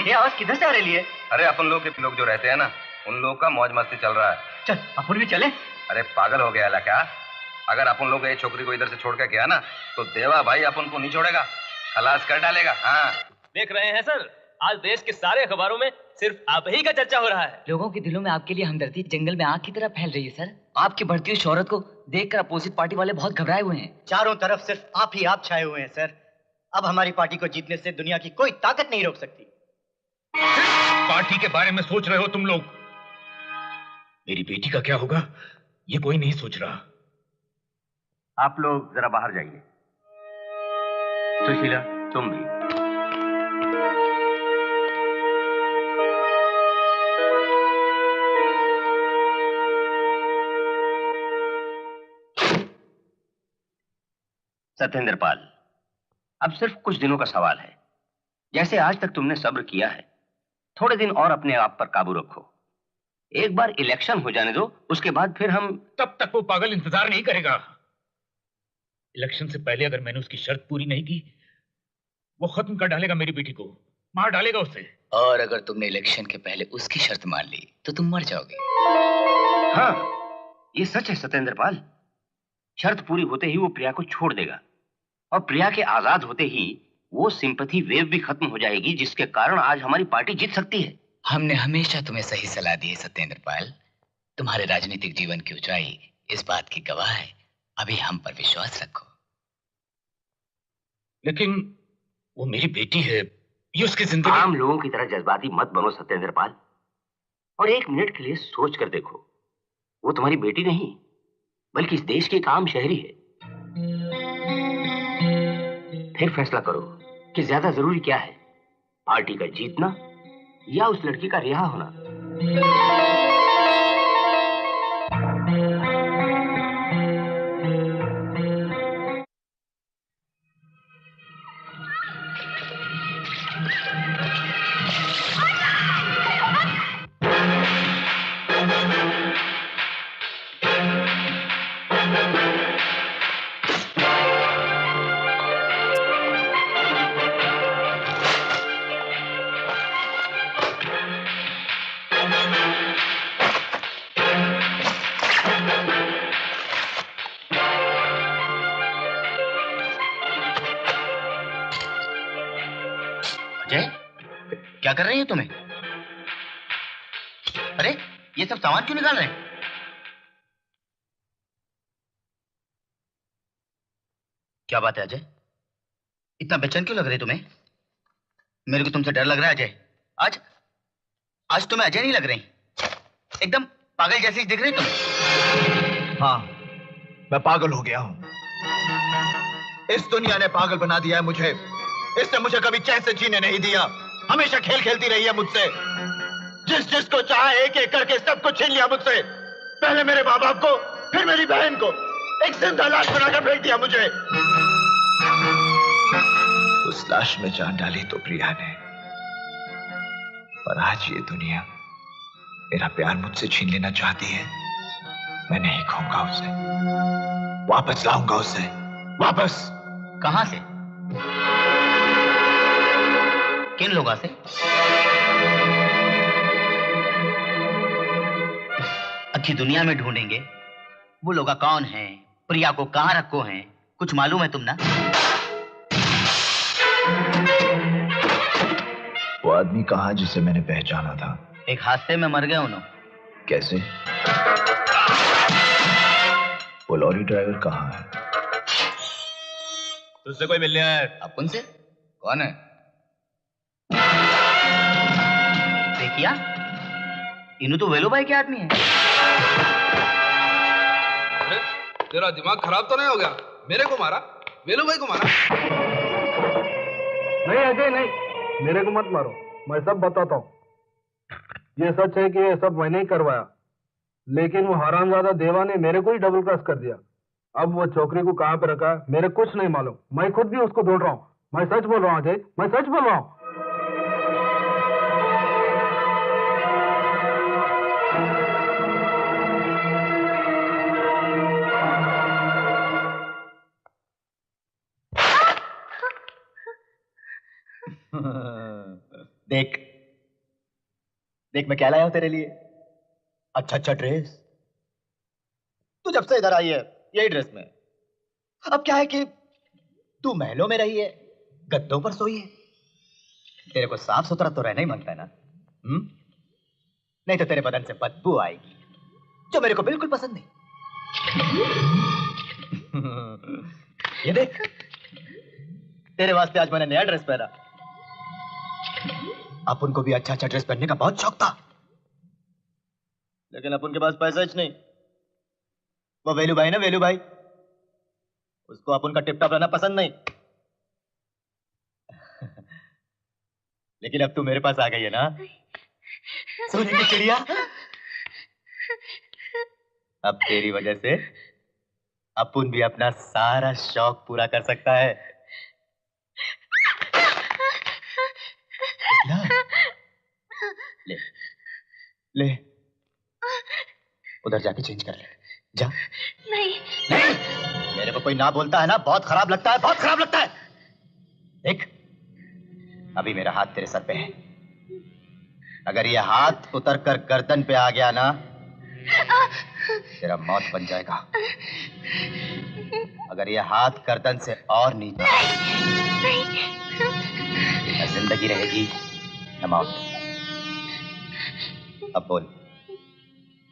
ये आवाज किधर से आ रही है? अरे अपन लोग के लोग जो रहते हैं ना, उन लोग का मौज मस्ती चल रहा है। चल अपन भी चले। अरे पागल हो गया क्या? अगर अपन लोग ये छोकरी को इधर से छोड़ के गया ना, तो देवा भाई अपन को नहीं छोड़ेगा, खलास कर डालेगा। हाँ देख रहे हैं सर, आज देश के सारे अखबारों में सिर्फ आप ही का चर्चा हो रहा है। लोगों के दिलों में आपके लिए हमदर्दी जंगल में आग की तरह फैल रही है सर। आपकी बढ़ती हुई शोहरत को देखकर अपोजिट पार्टी वाले बहुत घबराए हुए हैं। चारों तरफ सिर्फ आप ही आप छाए हुए हैं सर। अब हमारी पार्टी को जीतने से दुनिया की कोई ताकत नहीं रोक सकती। पार्टी के बारे में सोच रहे हो तुम लोग? मेरी बेटी का क्या होगा ये कोई नहीं सोच रहा। आप लोग जरा बाहर जाइए। सुशीला तुम भी। सत्येंद्र पाल, अब सिर्फ कुछ दिनों का सवाल है। जैसे आज तक तुमने सब्र किया है, थोड़े दिन और अपने आप पर काबू रखो। एक बार इलेक्शन हो जाने दो, उसके बाद फिर हम। तब तक वो पागल इंतजार नहीं करेगा। इलेक्शन से पहले अगर मैंने उसकी शर्त पूरी नहीं की, वो खत्म कर डालेगा मेरी बेटी को, मार डालेगा उसे। और अगर तुमने इलेक्शन के पहले उसकी शर्त मान ली तो तुम मर जाओगे। हाँ, ये सच है सत्येंद्र पाल। शर्त पूरी होते ही वो प्रिया को छोड़ देगा, और प्रिया के आजाद होते ही वो सिंपैथी वेव भी खत्म हो जाएगी, जिसके कारण आज हमारी पार्टी जीत सकती है। हमने हमेशा तुम्हें सही सलाह दी है सत्येंद्र पाल। तुम्हारे राजनीतिक जीवन की ऊंचाई इस बात की गवाह है। अभी हम पर विश्वास रखो। लेकिन वो मेरी बेटी है, ये उसकी जिंदगी। आम लोगों की तरह जज्बाती मत बनो सत्येंद्र पाल, और एक मिनट के लिए सोच कर देखो। वो तुम्हारी बेटी नहीं, बल्कि इस देश की एक आम शहरी है। फिर फैसला करो कि ज्यादा जरूरी क्या है, पार्टी का जीतना या उस लड़की का रिहा होना। क्या कर रही हो तुम्हें? अरे ये सब सामान क्यों निकाल रहे हैं? क्या बात है अजय, इतना बेचैन क्यों लग रही तुम्हें? मेरे को तुमसे डर लग रहा है अजय। आज आज तुम्हें अजय नहीं लग रही, एकदम पागल जैसी दिख रही तुम। हाँ, मैं पागल हो गया हूं। इस दुनिया ने पागल बना दिया है मुझे। इसने मुझे कभी चैन से जीने नहीं दिया, हमेशा खेल खेलती रही है मुझसे। जिसको चाहा एक एक करके सब कुछ छीन लिया मुझसे। पहले मेरे माँ बाप को, फिर मेरी बहन को, एक जिंदा लाश बनाकर फेंक दिया मुझे। उस लाश में जान डाली तो प्रिया ने, पर आज ये दुनिया मेरा प्यार मुझसे छीन लेना चाहती है। मैं नहीं खोऊंगा उसे, वापस लाऊंगा उसे, वापस। कहां से? किन लोगों से? अच्छी दुनिया में ढूंढेंगे, वो लोग कौन हैं, प्रिया को कहां रखो हैं, कुछ मालूम है तुम ना? वो आदमी कहाँ जिसे मैंने पहचाना था? एक हादसे में मर गए उन्होंने। कैसे? वो लॉरी ड्राइवर कहाँ है? तुझसे कोई मिलने आया है? अपन से? कौन है? देखिया, इन्हों तो वेलू भाई के आदमी है। अरे तेरा दिमाग खराब तो नहीं हो गया? मेरे को मारा, वेलू भाई को मारा? नहीं अजय नहीं, मेरे को मत मारो, मैं सब बताता हूँ। ये सच है कि ये सब मैंने ही करवाया, लेकिन वो हरामजादा देवा ने मेरे को ही डबल क्रॉस कर दिया। अब वो छोकरी को कहाँ पे रखा है मेरे कुछ नहीं मालूम। मैं खुद भी उसको ढूंढ रहा हूँ। मैं सच बोल रहा हूँ अजय, मैं सच बोल रहा हूँ। देख देख, मैं क्या लाया हूं तेरे लिए। अच्छा ड्रेस। तू जब से इधर आई है यही ड्रेस में। अब क्या है कि तू महलों में रही है, गद्दों पर सोई है, तेरे को साफ सुथरा तो रहना ही मांगता है ना? नहीं तो तेरे बदन से बदबू आएगी, जो मेरे को बिल्कुल पसंद नहीं। ये देख, तेरे वास्ते आज मैंने नया ड्रेस पहना। अपन को भी अच्छा ड्रेस पहनने का बहुत शौक था, लेकिन अपन के पास पैसा ही नहीं। वो वेलू भाई ना, वेलू भाई, उसको अपन का टिप-टॉप रहना पसंद नहीं। लेकिन अब तू मेरे पास आ गई है ना, सोने की चिड़िया। अब तेरी वजह से अपन भी अपना सारा शौक पूरा कर सकता है। ले ले, उधर जाके चेंज कर ले, जा। नहीं नहीं, मेरे को कोई ना बोलता है ना, बहुत खराब लगता है, बहुत खराब लगता है। देख, अभी मेरा हाथ तेरे सर पे है, अगर ये हाथ उतर कर गर्दन पे आ गया ना, तेरा मौत बन जाएगा। अगर ये हाथ गर्दन से और नीचे, न जिंदगी रहेगी न मौत। अब बोल,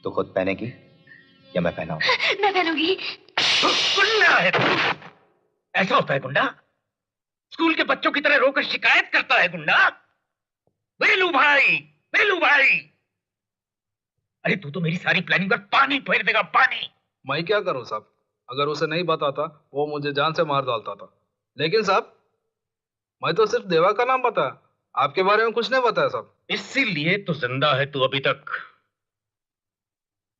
तू खुद पहनेगी या मैं पहनाऊं? मैं पहनूंगी। गुंडा है तू। ऐसा होता है गुंडा? स्कूल के बच्चों की तरह रोकर शिकायत करता है गुंडा? वेलू भाई, वेलू भाई, अरे तू तो मेरी सारी प्लानिंग पर पानी फेर देगा, पानी। मैं क्या करूं साहब, अगर उसे नहीं बताता वो मुझे जान से मार डालता था। लेकिन साहब, मैं तो सिर्फ देवा का नाम बताया, आपके बारे में कुछ नहीं बताया साहब। इसीलिए तो जिंदा है तू अभी तक।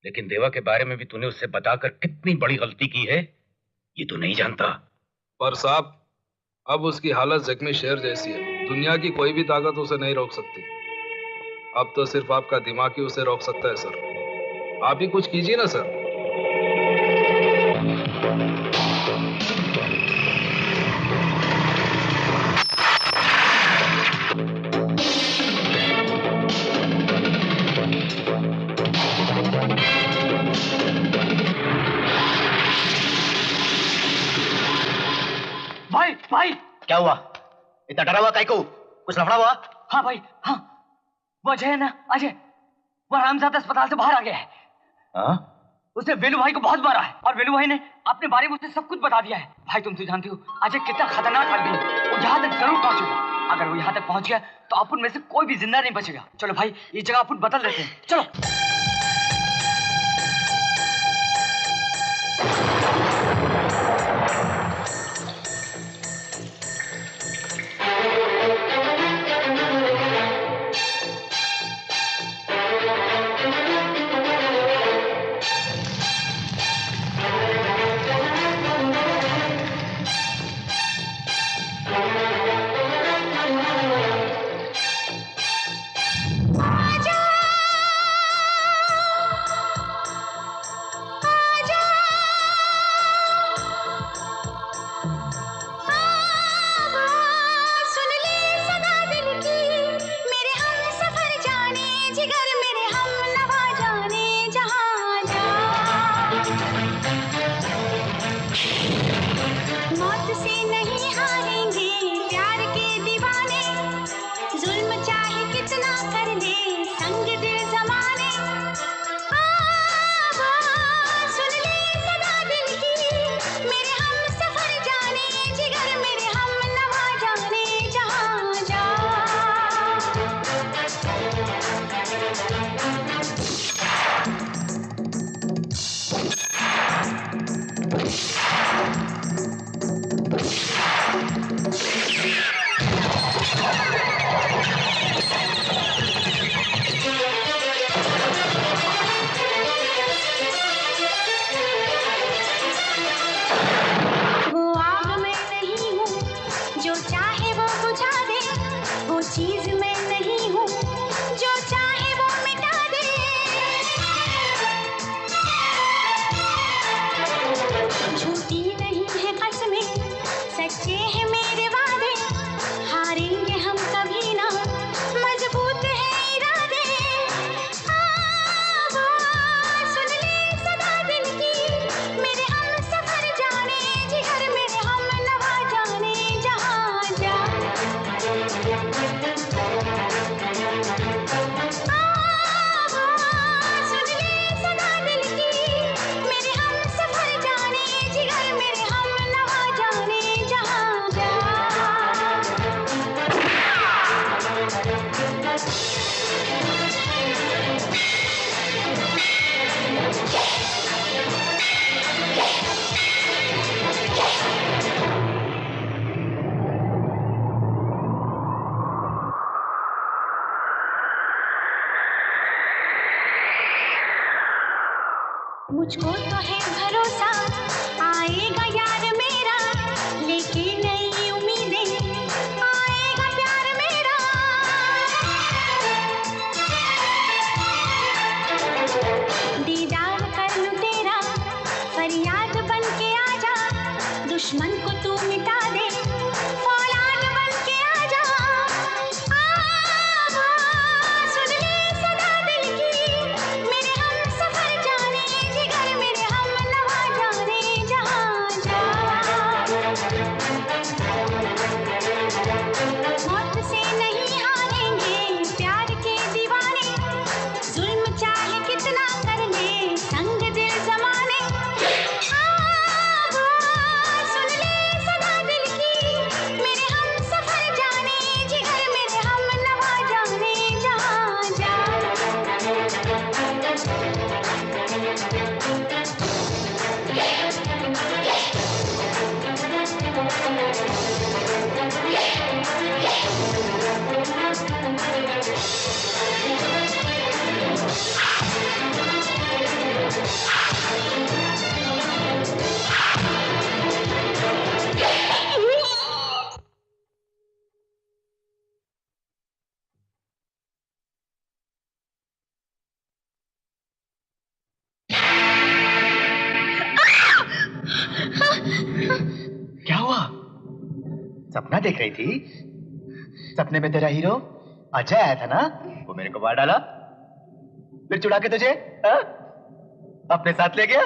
लेकिन देवा के बारे में भी तूने उससे बताकर कितनी बड़ी गलती की है ये तो नहीं जानता। पर साहब, अब उसकी हालत जख्मी शेर जैसी है, दुनिया की कोई भी ताकत उसे नहीं रोक सकती। अब तो सिर्फ आपका दिमाग ही उसे रोक सकता है सर। आप ही कुछ कीजिए ना सर। भाई भाई, क्या हुआ? इतना डरा हुआ काहे को? कुछ लफड़ा हुआ? हाँ भाई, हाँ, वो अजय है ना, अजय, वो हरामजादा अस्पताल से बाहर आ गया है। हाँ? उसने वेलू भाई को बहुत मारा है और वेलू भाई ने अपने बारे में उसे सब कुछ बता दिया है। भाई तुम तो जानते हो अजय कितना खतरनाक आदमी है। वो यहाँ तक जरूर पहुंचेगा। अगर वो यहाँ तक पहुंच गया तो अपन में से कोई भी जिंदा नहीं बचेगा। चलो भाई ये जगह अपन बदल देते हैं। चलो। मुझको तो है भरोसा आएगा यार मेरा, लेके नई उम्मीदें आएगा प्यार मेरा। दीदार कर लूं तेरा, फरियाद बन के आजा, दुश्मन को तू मिटा दे, फौलाद बन के आजा। सुन ले सदा दिल की, मेरे हम सफर जाने जिगर, मेरे हम नवा जाने जहां जा। मौत से नहीं हारेंगे प्यार के दीवाने, जुल्म चाहे कितना कर ले संग दिल जमाने। सुन ले सदा दिल की, मेरे हम सफर जाने जिगर, मेरे हम नवा जाने जहां जा। क्या हुआ? सपना देख रही थी? सपने में तेरा हीरो अजय आया था ना? वो मेरे को मार डाला, फिर चुड़ा के तुझे अपने साथ ले गया।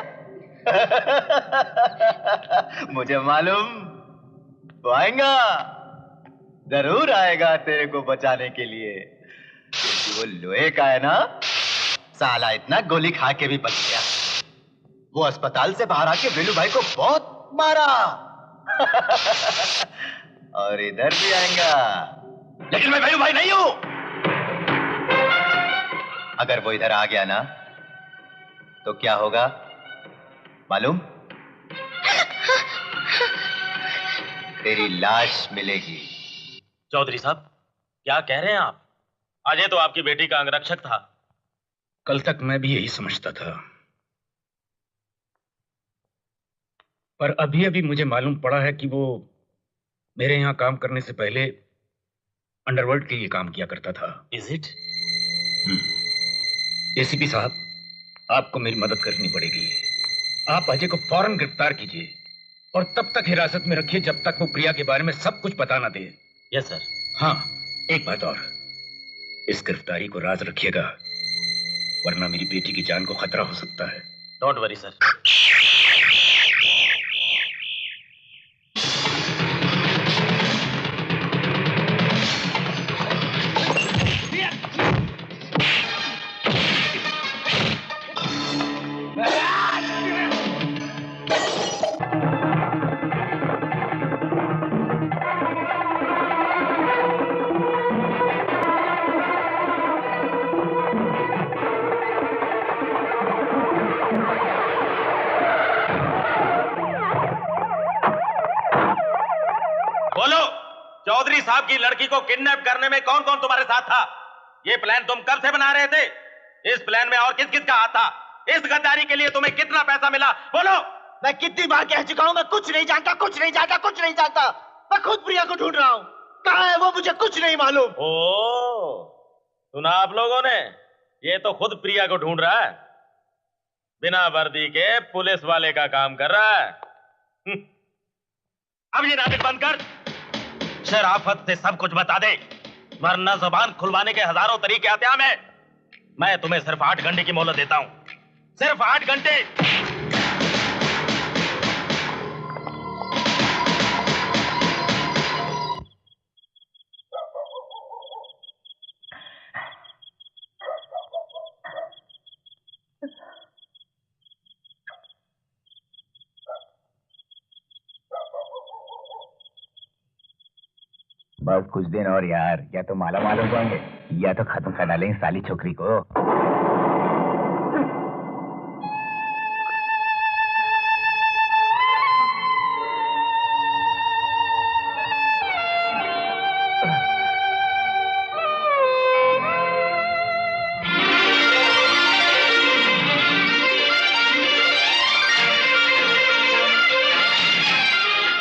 मुझे मालूम वो आएगा, जरूर आएगा तेरे को बचाने के लिए, क्योंकि वो लोहे का है ना, साला इतना गोली खा के भी बच गया। वो अस्पताल से बाहर आके वेलू भाई को बहुत मारा। और इधर भी आएगा, लेकिन मैं वेलू भाई नहीं हूं। अगर वो इधर आ गया ना तो क्या होगा मालूम? तेरी लाश मिलेगी। चौधरी साहब, क्या कह रहे हैं आप? अजय तो आपकी बेटी का अंगरक्षक था। कल तक मैं भी यही समझता था, पर अभी अभी मुझे मालूम पड़ा है कि वो मेरे यहाँ काम करने से पहले अंडरवर्ल्ड के लिए काम किया करता था। Is it? एसीपी साहब, आपको मेरी मदद करनी पड़ेगी। आप अजय को फौरन गिरफ्तार कीजिए और तब तक हिरासत में रखिए जब तक वो प्रिया के बारे में सब कुछ बता ना दे। Yes sir. हाँ, एक बात और, इस गिरफ्तारी को राज रखिएगा, वरना मेरी बेटी की जान को खतरा हो सकता है। Don't worry sir. चौधरी साहब की लड़की को किडनैप करने में कौन कौन तुम्हारे साथ था? ये प्लान तुम कब से बना रहे थे? इस प्लान में और किस किस का हाथ था? इस गद्दारी के लिए तुम्हें कितना पैसा मिला? बोलो। मैं कितनी बार कह चुका हूं, मैं कुछ नहीं जानता, कुछ नहीं जानता, कुछ नहीं जानता। मैं खुद प्रिया को ढूंढ रहा हूं, कहां है वो मुझे कुछ नहीं मालूम। सुना आप लोगों ने? ये तो खुद प्रिया को ढूंढ रहा है, बिना वर्दी के पुलिस वाले का काम कर रहा है। अब ये नाटक बंद कर, शराफत से सब कुछ बता दे, वरना जुबान खुलवाने के हजारों तरीके आते हैं। मैं तुम्हें सिर्फ 8 घंटे की मोहलत देता हूं, सिर्फ 8 घंटे। बस कुछ दिन और यार, या तो माला माल हो जाएंगे या तो खत्म कर डालेंगे साली छोकरी को।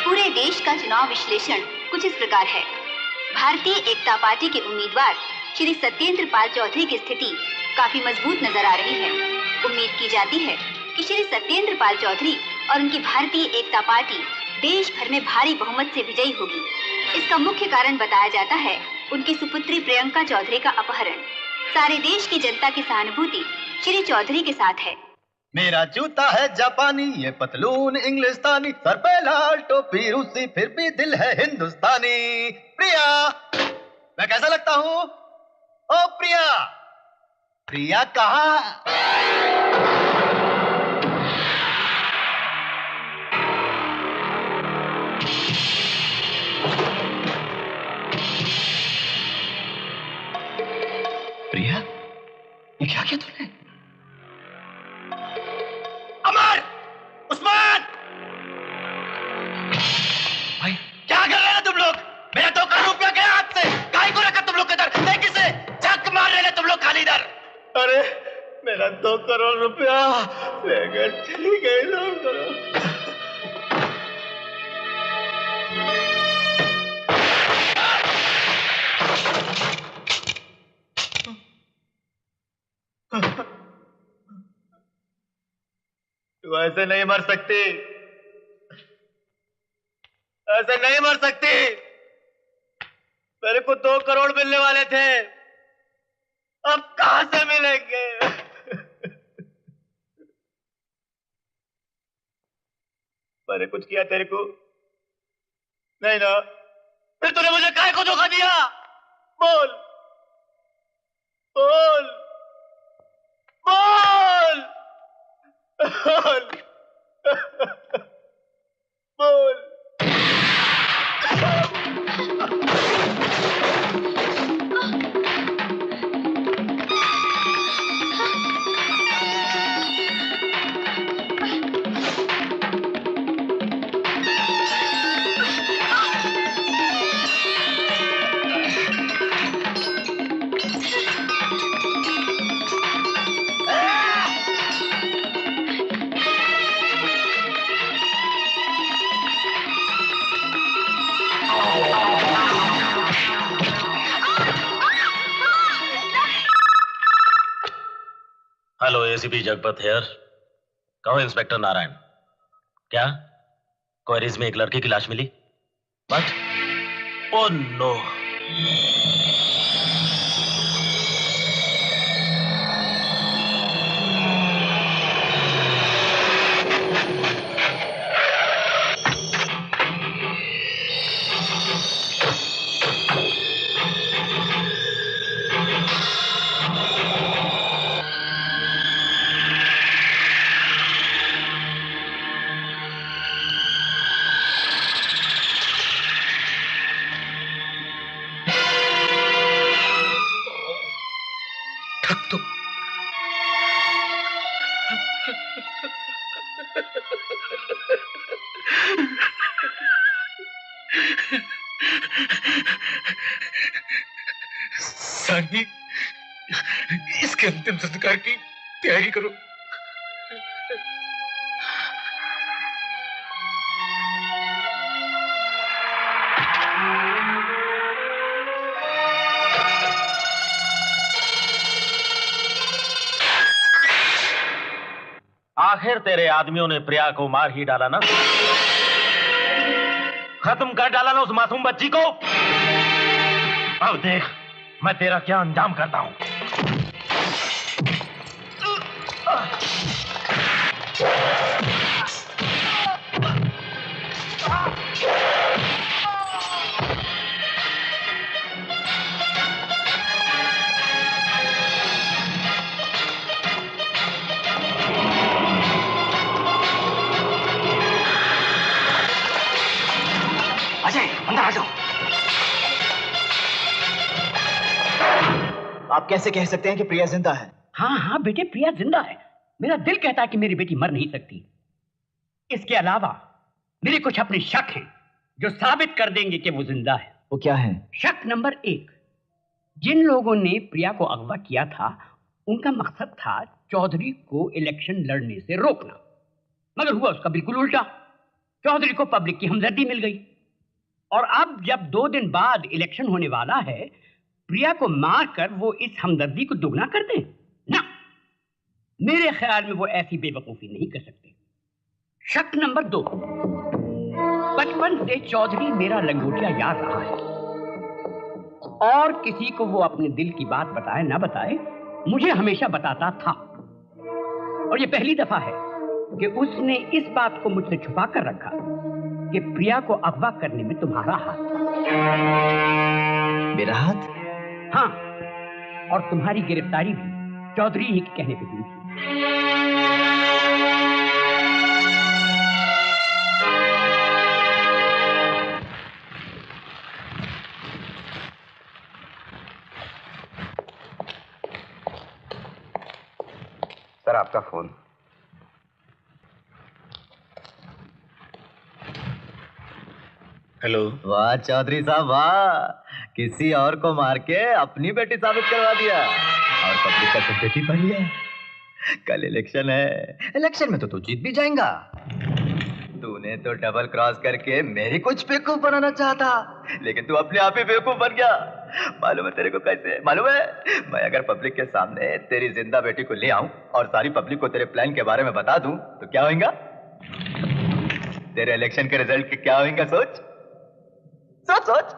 पूरे देश का चुनाव विश्लेषण कुछ इस प्रकार है। भारतीय एकता पार्टी के उम्मीदवार श्री सत्येंद्र पाल चौधरी की स्थिति काफी मजबूत नजर आ रही है। उम्मीद की जाती है कि श्री सत्येंद्र पाल चौधरी और उनकी भारतीय एकता पार्टी देश भर में भारी बहुमत से विजयी होगी। इसका मुख्य कारण बताया जाता है उनकी सुपुत्री प्रियंका चौधरी का अपहरण। सारे देश की जनता की सहानुभूति श्री चौधरी के साथ है। मेरा जूता है जापानी, ये पतलून इंग्लिस्तानी, सर पे लाल टोपी रूसी, फिर भी दिल है हिंदुस्तानी। प्रिया, मैं कैसा लगता हूँ? ओ प्रिया, प्रिया कहाँ? प्रिया, ये क्या किया तूने? अमर, उस्मान, भाई क्या कर रहे हो तुम लोग? मेरा 2 करोड़ रुपया गया हाथ से। काहे को रखा तुम लोग इधर? नहीं किसे झक मार रहे तुम लोग खाली इधर। अरे मेरा 2 करोड़ रुपया लेकर चली गई। 2 करोड़। तू ऐसे नहीं मर सकती, ऐसे नहीं मर सकती। मेरे को 2 करोड़ मिलने वाले थे, अब कहां से मिलेंगे? मैंने कुछ किया तेरे को? नहीं ना? फिर तूने मुझे काहे को धोखा दिया? बोल बोल बोल बोल। Hello, ACP Jagpat here. कहो इंस्पेक्टर नारायण, क्या क्वेरीज में एक लड़की की लाश मिली? बट ओह नो, सानी, इसके अंतिम संस्कार की तैयारी करो। आखिर तेरे आदमियों ने प्रिया को मार ही डाला ना? खत्म कर डाला ना उस मासूम बच्ची को? अब देख मैं तेरा क्या अंजाम करता हूं। अजय, अंदर आ जाओ। आप कैसे कह सकते हैं कि प्रिया जिंदा है? हाँ हाँ बेटे, प्रिया जिंदा है। मेरा दिल कहता है कि मेरी बेटी मर नहीं सकती। इसके अलावा मेरे कुछ अपने शक हैं जो साबित कर देंगे कि वो जिंदा है। वो क्या है? शक नंबर 1, जिन लोगों ने प्रिया को अगवा किया था उनका मकसद था चौधरी को इलेक्शन लड़ने से रोकना, मगर हुआ उसका बिल्कुल उल्टा। चौधरी को पब्लिक की हमदर्दी मिल गई और अब जब 2 दिन बाद इलेक्शन होने वाला है, प्रिया को मारकर वो इस हमदर्दी को दुगना कर दें? ना, मेरे ख्याल में वो ऐसी बेवकूफी नहीं कर सकते। शक नंबर 2, बचपन से चौधरी मेरा लंगोटिया याद रहा है और किसी को वो अपने दिल की बात बताए ना बताए, मुझे हमेशा बताता था। और ये पहली दफा है कि उसने इस बात को मुझसे छुपा कर रखा कि प्रिया को अगवा करने में तुम्हारा हाथ था। मेरा हाथ? हाँ, और तुम्हारी गिरफ्तारी भी चौधरी ही के कहने पे हुई थी। सर आपका फोन। हेलो। वाह चौधरी साहब वाह, किसी और को मार के अपनी बेटी साबित करवा दिया और पब्लिक का सिंपैथी पा लिया। कल इलेक्शन है, इलेक्शन में तो तू जीत भी जाएगा। तूने तो डबल क्रॉस करके मेरी कुछ बेवकूफ बनाना चाहता, लेकिन तू अपने आप ही बेवकूफ बन गया। मालूम है तेरे को कैसे? मालूम है, मैं अगर पब्लिक के सामने तेरी जिंदा बेटी को ले आऊं और सारी पब्लिक को तेरे प्लान के बारे में बता दूं तो क्या होगा? तेरे इलेक्शन के रिजल्ट के क्या होगा? सोच सोच सोच।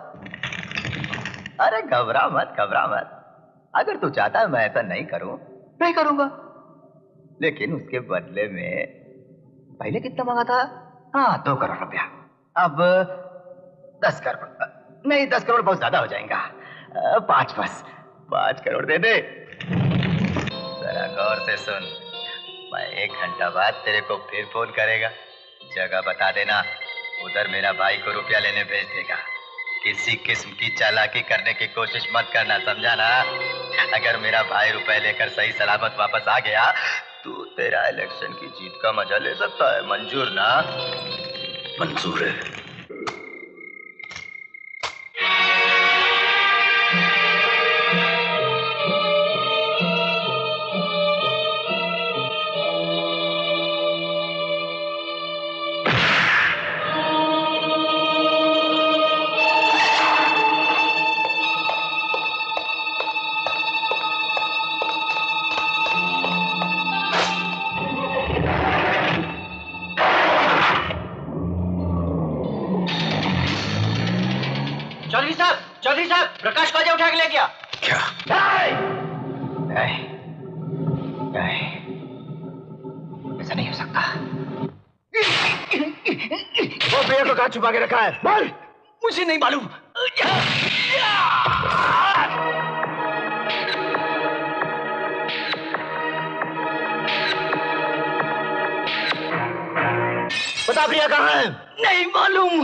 अरे घबरा मत, घबरा मत। अगर तू चाहता है मैं ऐसा नहीं करूं, नहीं करूंगा, लेकिन उसके बदले में पहले कितना मांगा था? हाँ 2 करोड़ रुपया। अब 10 करोड़ नहीं, 10 करोड़ बहुत ज्यादा हो जाएगा। 5 बस, 5 करोड़ दे दे। जरा गौर से सुन, मैं 1 घंटा बाद तेरे को फिर फोन करेगा। जगह बता देना, उधर मेरा भाई को रुपया लेने भेज देगा। किसी किस्म की चालाकी करने की कोशिश मत करना, समझा ना? अगर मेरा भाई रुपए लेकर सही सलामत वापस आ गया तो तेरा इलेक्शन की जीत का मजा ले सकता है। मंजूर ना? मंजूर है। प्रकाश को आजा उठा के ले गया। क्या? ऐसा नहीं हो सकता। वो प्रिया को कहाँ छुपा के रखा है? बोल। मुझे नहीं मालूम। बता प्रिया कहाँ है? नहीं मालूम।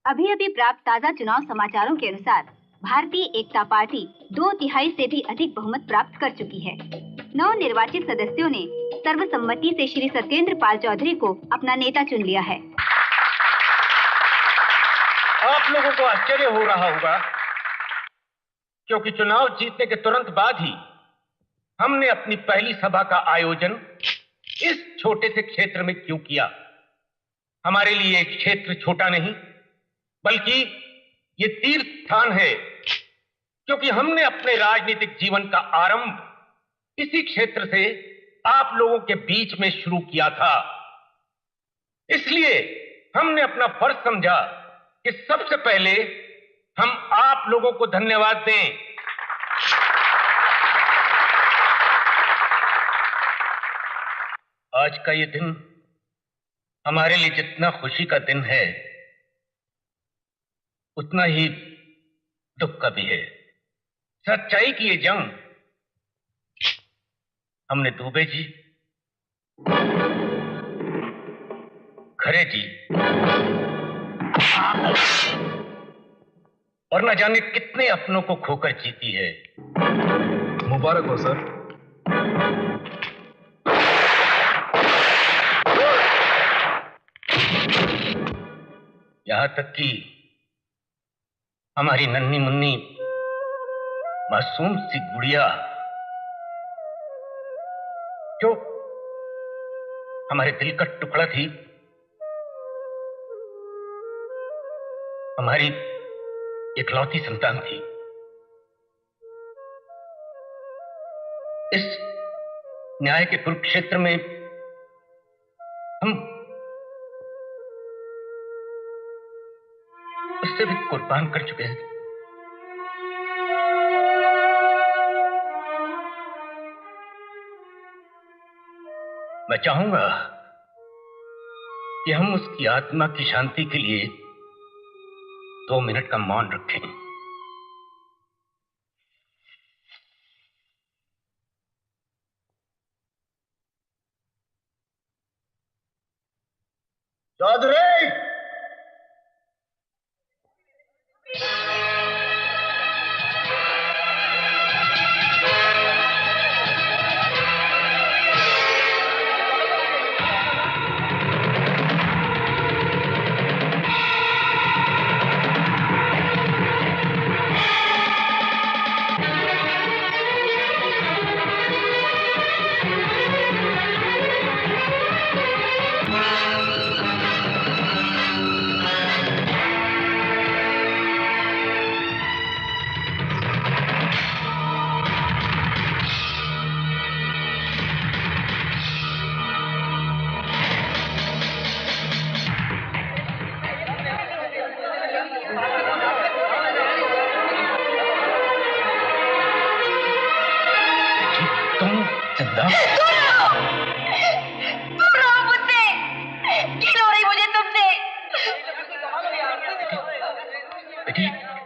अभी अभी प्राप्त ताज़ा चुनाव समाचारों के अनुसार भारतीय एकता पार्टी 2/3 से भी अधिक बहुमत प्राप्त कर चुकी है। नव निर्वाचित सदस्यों ने सर्वसम्मति से श्री सत्येंद्र पाल चौधरी को अपना नेता चुन लिया है। आप लोगों को आश्चर्य हो रहा होगा क्योंकि चुनाव जीतने के तुरंत बाद ही हमने अपनी पहली सभा का आयोजन इस छोटे से क्षेत्र में क्यों किया। हमारे लिए एक क्षेत्र छोटा नहीं बल्कि ये तीर्थ स्थान है, क्योंकि हमने अपने राजनीतिक जीवन का आरंभ इसी क्षेत्र से आप लोगों के बीच में शुरू किया था। इसलिए हमने अपना फर्ज समझा कि सबसे पहले हम आप लोगों को धन्यवाद दें। आज का ये दिन हमारे लिए जितना खुशी का दिन है उतना ही दुख का भी है। सच्चाई की ये जंग हमने दुबे जी, खरे जी और न जाने कितने अपनों को खोकर जीती है। मुबारक हो सर। यहां तक कि हमारी नन्ही मुन्नी मासूम सी गुड़िया जो हमारे दिल का टुकड़ा थी, हमारी इकलौती संतान थी, इस न्याय के कुरुक्षेत्र में हम उससे भी कुर्बान कर चुके हैं। मैं चाहूंगा कि हम उसकी आत्मा की शांति के लिए 2 मिनट का मौन रखें। चौधरी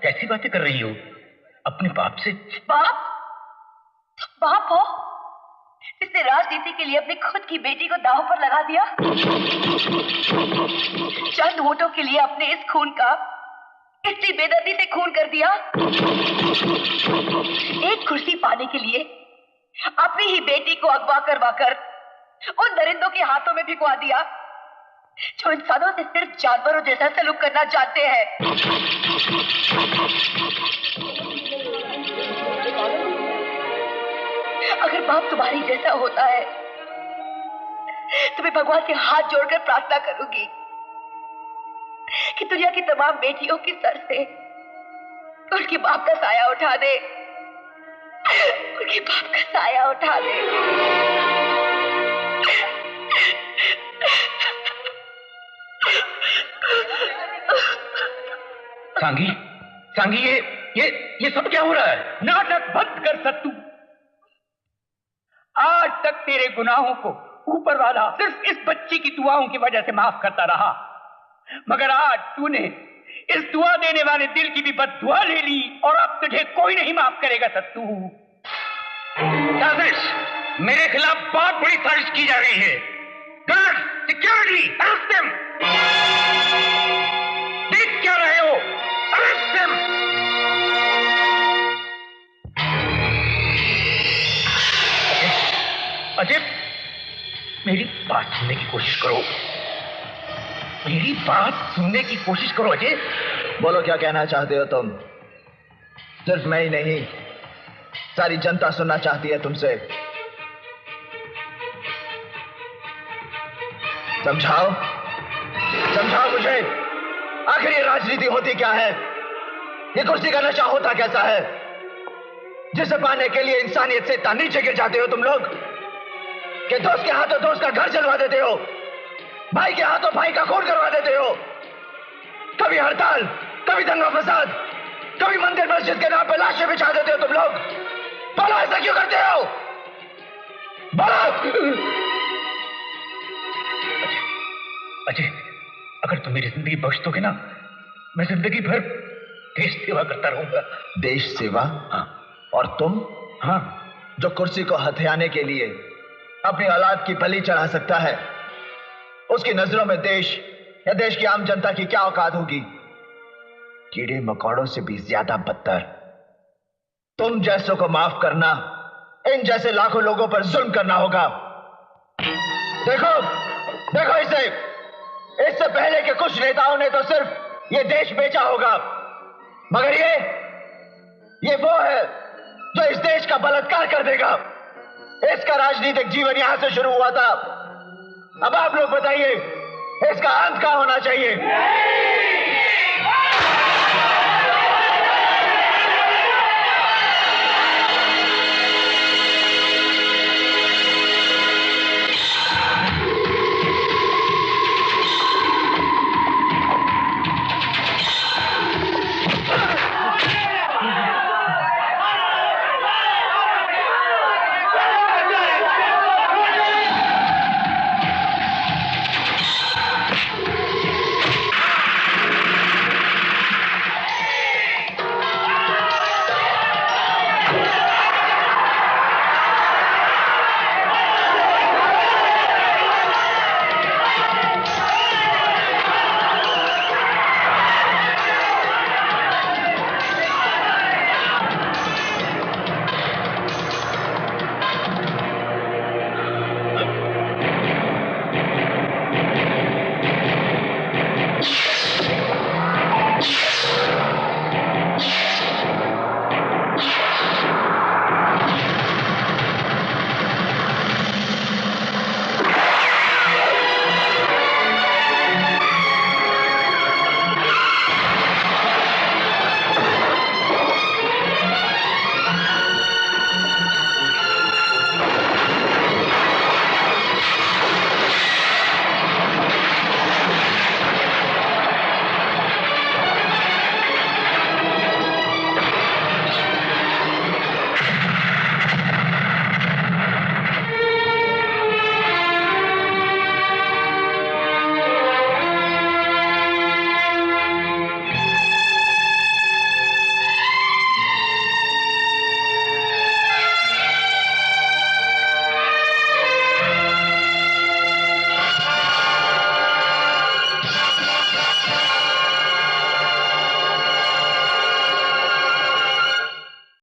कैसी बातें कर रही हो अपने बाप से? बाप? बाप हो जिसने राजनीति के लिए अपनी खुद की बेटी को दांव पर लगा दिया, चंद वोटों के लिए अपने इस खून का इतनी बेदर्दी से खून कर दिया, एक कुर्सी पाने के लिए अपनी ही बेटी को अगवा करवाकर उन दरिंदों के हाथों में भिगवा दिया जो इंसानों से सिर्फ जानवरों जैसा सलूक करना चाहते हैं। अगर बाप तुम्हारी जैसा होता है तो मैं भगवान के हाथ जोड़कर प्रार्थना करूंगी कि दुनिया की तमाम बेटियों की सर से उनके बाप का साया उठा दे, उनके बाप का साया उठा दे। सांगी, सांगी, ये सब क्या हो रहा है? नाटक बंद कर सत्तू। आज तक तेरे गुनाहों को ऊपर वाला सिर्फ इस बच्ची की दुआओं की वजह से माफ करता रहा, मगर आज तूने इस दुआ देने वाले दिल की भी बद्दुआ ले ली और अब तुझे कोई नहीं माफ करेगा सत्तू। साजिश, मेरे खिलाफ बहुत बड़ी साजिश की जा रही है। Guard, security, arrest them. देख क्या रहे अजय, मेरी बात सुनने की कोशिश करो। मेरी बात सुनने की कोशिश करो अजय। बोलो क्या कहना चाहते हो तुम? सिर्फ मैं ही नहीं, सारी जनता सुनना चाहती है तुमसे। समझाओ, समझाओ मुझे, आखिर ये राजनीति होती क्या है? ये कुर्सी का नशा होता कैसा है, जिसे पाने के लिए इंसानियत से इतना नीचे गिर जाते हो तुम लोग कि दोस्त के हाथों दोस्त का घर जलवा देते हो, भाई के हाथों भाई का खून करवा देते हो। कभी हड़ताल, कभी दंगा फसाद, कभी मंदिर मस्जिद के नाम पे लाशें बिछा देते हो तुम लोग। बोलो ऐसा क्यों करते हो? बोलो। अजय, अगर तुम मेरी जिंदगी बख्श दोगे ना, मैं जिंदगी भर देश सेवा करता रहूंगा। देश सेवा? हाँ। और तुम? हाँ। जो कुर्सी को हथियाने के लिए अपनी औलाद की बलि चढ़ा सकता है, उसकी नजरों में देश या देश की आम जनता की क्या औकात होगी? कीड़े मकोड़ों से भी ज्यादा बदतर। तुम जैसों को माफ करना, इन जैसे लाखों लोगों पर जुल्म करना होगा। देखो, देखो इसे, इससे पहले के कुछ नेताओं ने तो सिर्फ ये देश बेचा होगा, मगर ये वो है जो इस देश का बलात्कार कर देगा। इसका राजनीतिक जीवन यहां से शुरू हुआ था, अब आप लोग बताइए इसका अंत क्या होना चाहिए?